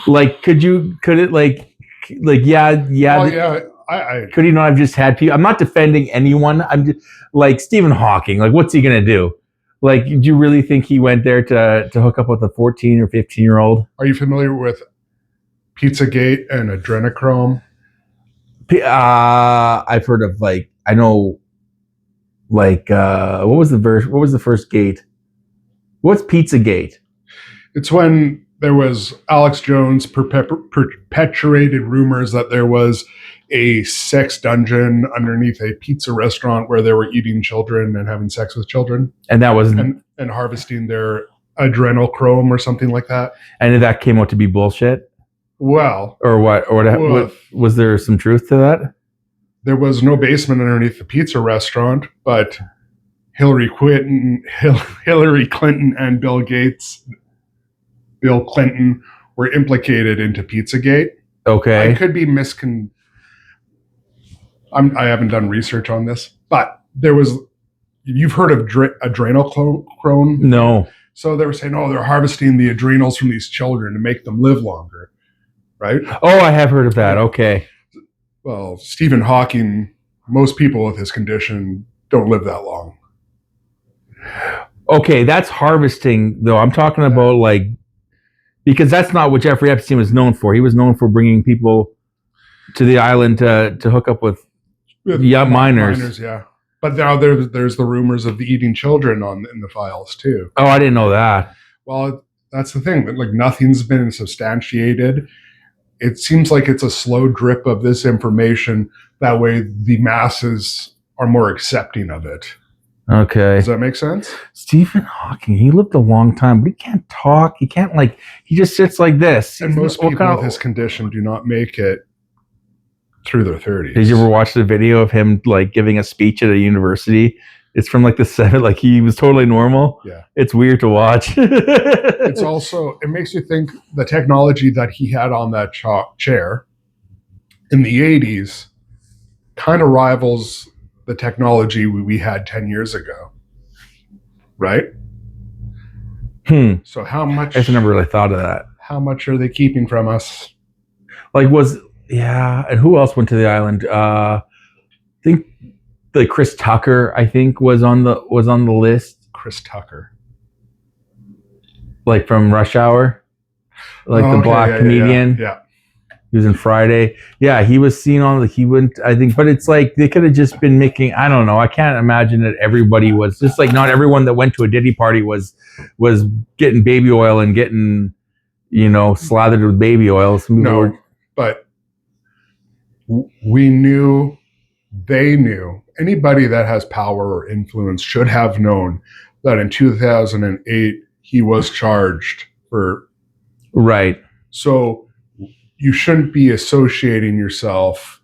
Like could he not have just had people? I'm not defending anyone. I'm just like Stephen Hawking. Like, what's he gonna do? Like, do you really think he went there to hook up with a 14 or 15-year-old? Are you familiar with Pizzagate and adrenochrome? I've heard of what was the first gate? What's Pizzagate? It's when there was Alex Jones perpetuated rumors that there was a sex dungeon underneath a pizza restaurant where they were eating children and having sex with children. And that was and harvesting their adrenochrome or something like that. And that came out to be bullshit? Well, or what was there some truth to that? There was no basement underneath the pizza restaurant, but Hillary Clinton and Bill Clinton were implicated into Pizzagate. Okay. I could be I haven't done research on this, but you've heard of adrenochrome? No. So they were saying, they're harvesting the adrenals from these children to make them live longer. Right? Oh, I have heard of that. Okay. Well, Stephen Hawking, most people with his condition don't live that long. Okay, that's harvesting, though. I'm talking about because that's not what Jeffrey Epstein was known for. He was known for bringing people to the island to hook up with minors. Yeah. But now there's the rumors of the eating children in the files too. Oh, I didn't know that. Well, that's the thing. Like nothing's been substantiated. It seems like it's a slow drip of this information. That way the masses are more accepting of it. Okay. Does that make sense? Stephen Hawking, he lived a long time, but he can't talk. He can't he just sits like this. And most people with his condition do not make it through their 30s. Did you ever watch the video of him giving a speech at a university? It's from the 70s. He was totally normal. Yeah. It's weird to watch. It's also, it makes you think the technology that he had on that chair in the 80s kind of rivals the technology we had 10 years ago. Right? So how much... I just never really thought of that. How much are they keeping from us? And who else went to the island? I think Chris Tucker, was on the list. Chris Tucker. From Rush Hour. The black comedian. Yeah. He was in Friday. Yeah, he was seen on he went, I think, but it's they could have just been making, I don't know. I can't imagine that everybody was just not everyone that went to a Diddy party was getting baby oil and getting, slathered with baby oil. But we knew, they knew, anybody that has power or influence should have known that in 2008 he was charged for. Right. So you shouldn't be associating yourself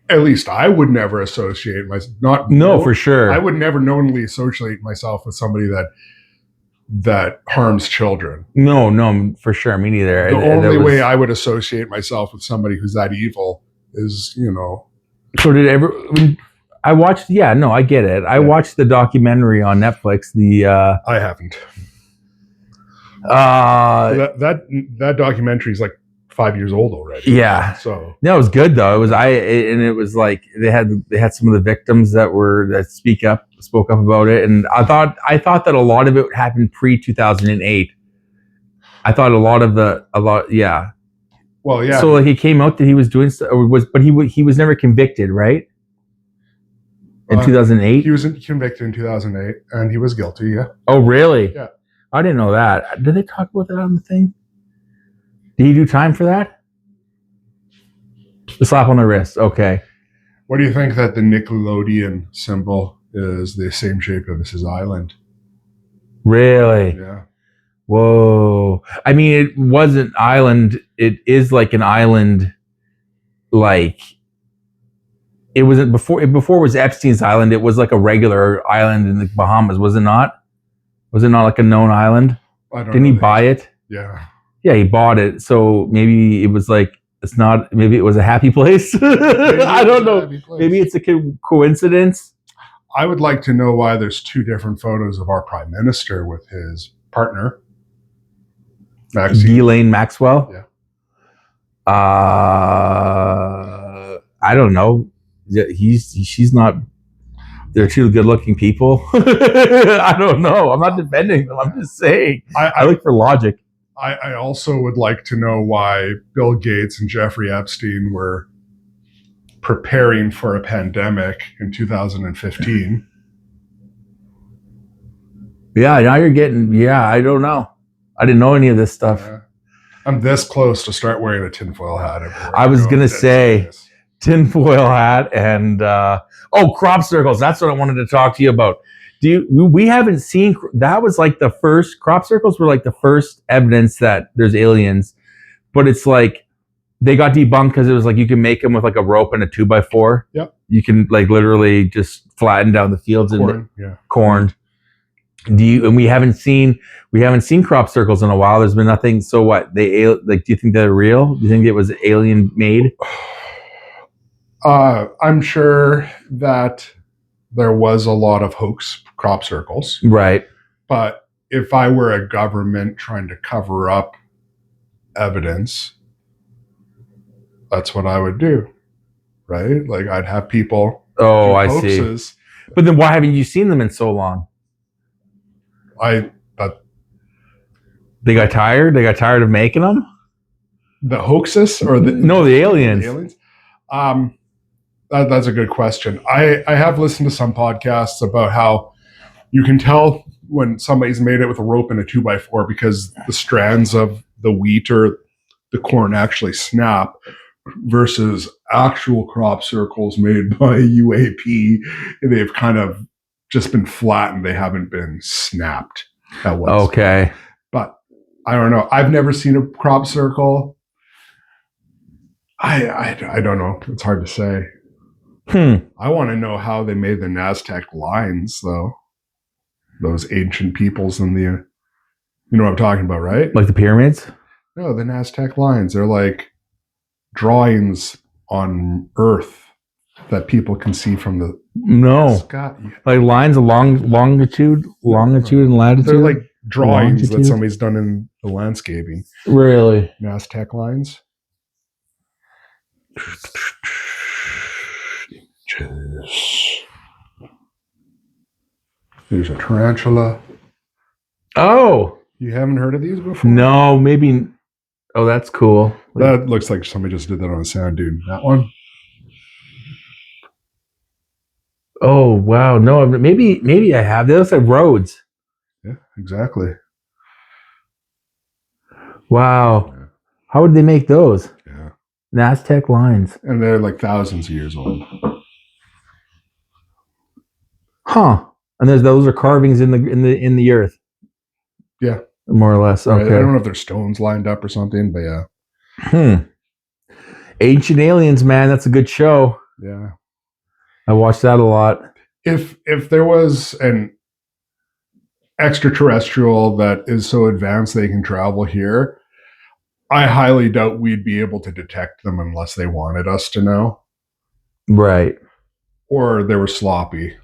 at least I would never associate for sure. I would never knowingly associate myself with somebody that harms children. No, for sure. Me neither. The only way I would associate myself with somebody who's that evil is, So I watched. Yeah, no, I get it. I watched the documentary on Netflix. I haven't. That documentary is like 5 years old already. Yeah. So no, it was good though. It was like they had some of the victims that spoke up about it, and I thought that a lot of it happened pre 2008. I thought a lot. Yeah. Well, yeah. So like it came out that he was doing but he was never convicted, right? In 2008, he was convicted in 2008, and he was guilty. Yeah. Oh, really? Yeah. I didn't know that. Did they talk about that on the thing? Did he do time for that? The slap on the wrist. Okay. What do you think that the Nickelodeon symbol is the same shape as his island? Really? Yeah. Whoa. I mean, it wasn't island. It is like an island. Like it wasn't before. Before it was Epstein's Island. It was like a regular island in the Bahamas. Was it not? Was it not like a known island? Didn't he buy it? Yeah. Yeah, he bought it. So maybe it was like it's not. Maybe it was a happy place. I don't know. Maybe it's a coincidence. I would like to know why there's two different photos of our prime minister with his partner, Ghislaine Maxwell. Yeah. I don't know. She's not. They're two good-looking people. I don't know. I'm not defending them. I'm just saying. I look for logic. I also would like to know why Bill Gates and Jeffrey Epstein were preparing for a pandemic in 2015. Yeah, now you're getting. Yeah, I don't know. I didn't know any of this stuff. Yeah. I'm this close to start wearing a tinfoil hat. I was gonna say tinfoil hat and crop circles. That's what I wanted to talk to you about. We haven't seen that. Was like the first crop circles were like the first evidence that there's aliens, but it's like they got debunked because it was like you can make them with like a rope and a 2x4. Yep. You can like literally just flatten down the fields and corn. And we haven't seen crop circles in a while. There's been nothing. So what? Do you think they're real? Do you think it was alien made? I'm sure that there was a lot of hoax crop circles. Right. But if I were a government trying to cover up evidence, that's what I would do. Right? Like I'd have people do hoaxes. See. But then why haven't you seen them in so long? They got tired? They got tired of making them? The hoaxes or the aliens? The aliens? That's a good question. I have listened to some podcasts about how you can tell when somebody's made it with a rope and a 2x4 because the strands of the wheat or the corn actually snap versus actual crop circles made by UAP. They've kind of just been flattened. They haven't been snapped. Okay. But I don't know. I've never seen a crop circle. I don't know. It's hard to say. I want to know how they made the Naztec lines, though. Those ancient peoples in the, you know what I'm talking about, right? Like the pyramids? No, the Naztec lines. They're like drawings on Earth that people can see from the sky. Like lines along longitude and latitude. They're like drawings that somebody's done in the landscaping. Really? Naztec lines. There's a tarantula. Oh, you haven't heard of these before? No, maybe. Oh, that's cool. That looks like somebody just did that on a sand dune. That one. Oh wow! No, maybe I have. They look like roads. Yeah, exactly. Wow, yeah. How would they make those? Yeah, Naztec lines, and they're like thousands of years old. Huh? And those are carvings in the earth. Yeah, more or less. Okay. Right. I don't know if there's stones lined up or something, but yeah. Ancient Aliens, man, that's a good show. Yeah. I watched that a lot. If there was an extraterrestrial that is so advanced they can travel here, I highly doubt we'd be able to detect them unless they wanted us to know. Right. Or they were sloppy.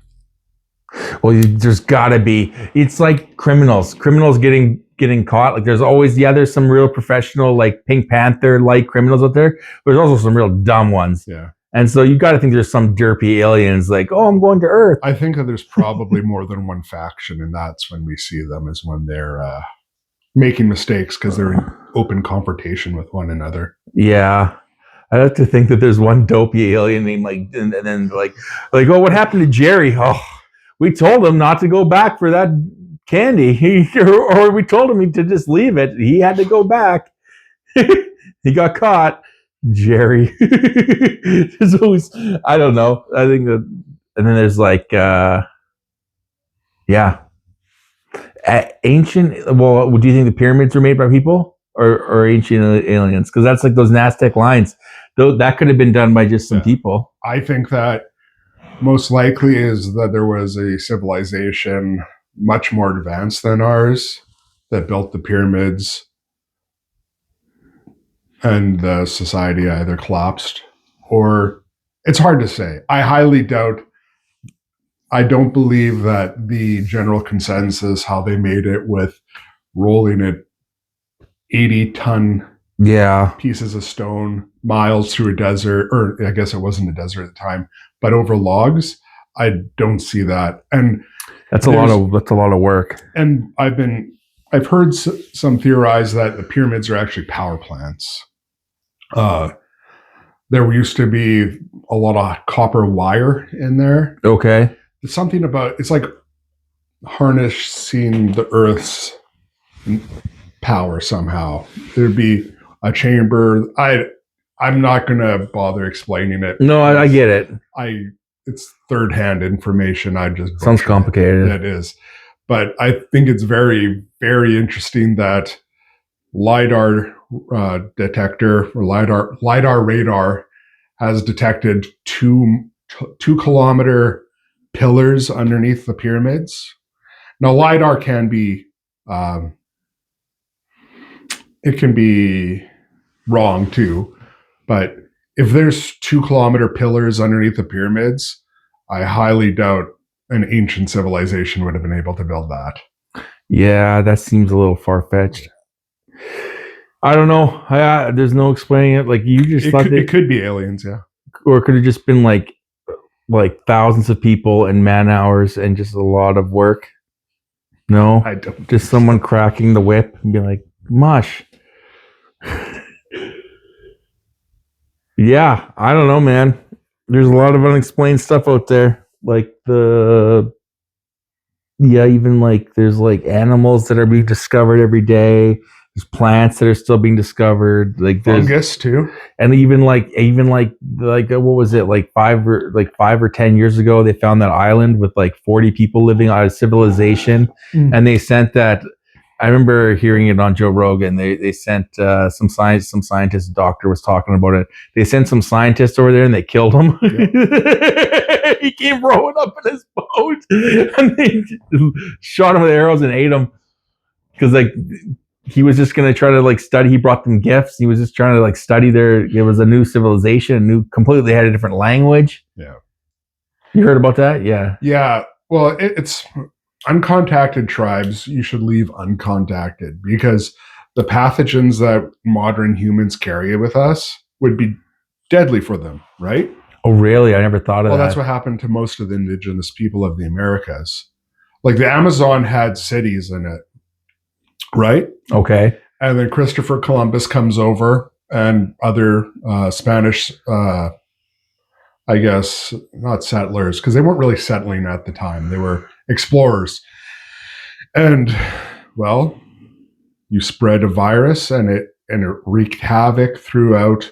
Well, there's gotta be. It's like criminals getting caught. Like there's always, there's some real professional, like Pink Panther like criminals out there, but there's also some real dumb ones. Yeah. And so you got to think there's some derpy aliens like, oh, I'm going to Earth. I think that there's probably more than one faction, and that's when we see them, is when they're making mistakes because they're in open confrontation with one another. Yeah. I like to think that there's one dopey alien named and then like, oh, what happened to Jerry? Oh, we told him not to go back for that candy. Or we told him to just leave it. He had to go back. He got caught. Jerry. There's always, I don't know. I think that, and then there's like, ancient. Well, do you think the pyramids were made by people or ancient aliens? Because that's like those Naztec lines. Though that could have been done by just some people. I think that most likely is that there was a civilization much more advanced than ours that built the pyramids, and the society either collapsed or it's hard to say. I highly doubt. I don't believe that the general consensus, how they made it with rolling it 80-ton pieces of stone miles through a desert, or I guess it wasn't a desert at the time, but over logs, I don't see that. And that's a lot of work. And I've heard some theorize that the pyramids are actually power plants. There used to be a lot of copper wire in there. Okay. It's something about, it's like harnessing the Earth's power somehow. There'd be a chamber. I'm not going to bother explaining it. No, I get it. It's third-hand information. I just sounds complicated. It is, but I think it's very, very interesting that LiDAR detector or LiDAR radar has detected 2 kilometer pillars underneath the pyramids. Now, LiDAR can be it can be wrong too, but if there's 2 kilometer pillars underneath the pyramids, I highly doubt an ancient civilization would have been able to build that. Yeah, that seems a little far-fetched. I don't know. There's no explaining it. Like you just thought it could be aliens, yeah, or it could have just been like thousands of people and man hours and just a lot of work. No, I don't. Just someone cracking the whip and be like, "Mush." Yeah, I don't know, man. There's a lot of unexplained stuff out there, like even like there's like animals that are being discovered every day. There's plants that are still being discovered. Like there's fungus too, and even like what was it, like 5 or 10 years ago? They found that island with like 40 people living on a civilization, and they sent that. I remember hearing it on Joe Rogan. They sent some scientist doctor was talking about it. They sent some scientists over there and they killed him. Yep. He came rowing up in his boat and they shot him with arrows and ate him because like he was just going to try to like study. He brought them gifts. He was just trying to like study it was a new civilization, completely had a different language. Yeah. You heard about that? Yeah. Yeah. Well, it's uncontacted tribes. You should leave uncontacted because the pathogens that modern humans carry with us would be deadly for them, right? Oh, really? I never thought of that. Well, that's what happened to most of the indigenous people of the Americas. Like the Amazon had cities in it, right? Okay. And then Christopher Columbus comes over and other Spanish, I guess, not settlers, because they weren't really settling at the time. They were explorers. And, well, you spread a virus and it wreaked havoc throughout,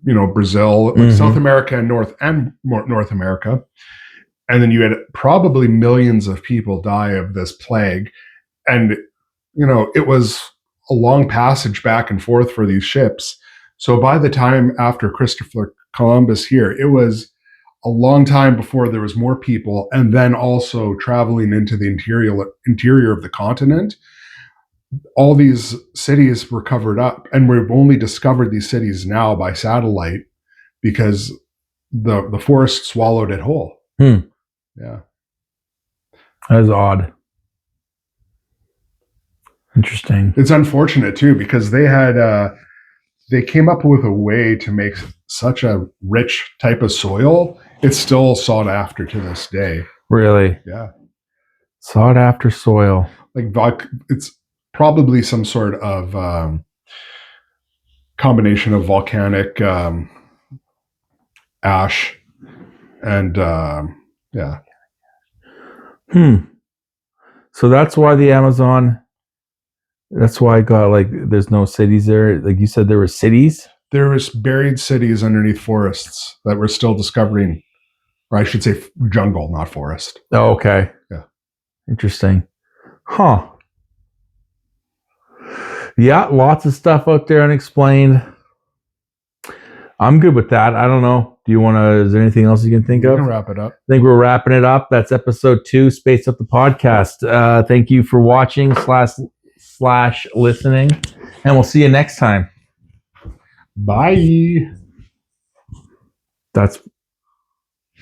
Brazil, like South America and North America. And then you had probably millions of people die of this plague. And, it was a long passage back and forth for these ships. So by the time after Christopher Columbus here, it was a long time before there was more people, and then also traveling into the interior of the continent. All these cities were covered up, and we've only discovered these cities now by satellite because the forest swallowed it whole. Yeah, that is odd. Interesting. It's unfortunate too because they came up with a way to make such a rich type of soil. It's still sought after to this day. Really? Yeah. Sought after soil. Like it's probably some sort of combination of volcanic ash and yeah. So that's why the Amazon. That's why I got like there's no cities there. Like you said, there were cities. There was buried cities underneath forests that we're still discovering, or I should say, jungle, not forest. Oh, okay. Yeah. Interesting. Huh. Yeah, lots of stuff out there unexplained. I'm good with that. I don't know. Do you want to? Is there anything else you can think of? We can wrap it up. I think we're wrapping it up. That's episode 2, Space Up the Podcast. Thank you for watching / listening, and we'll see you next time. Bye. That's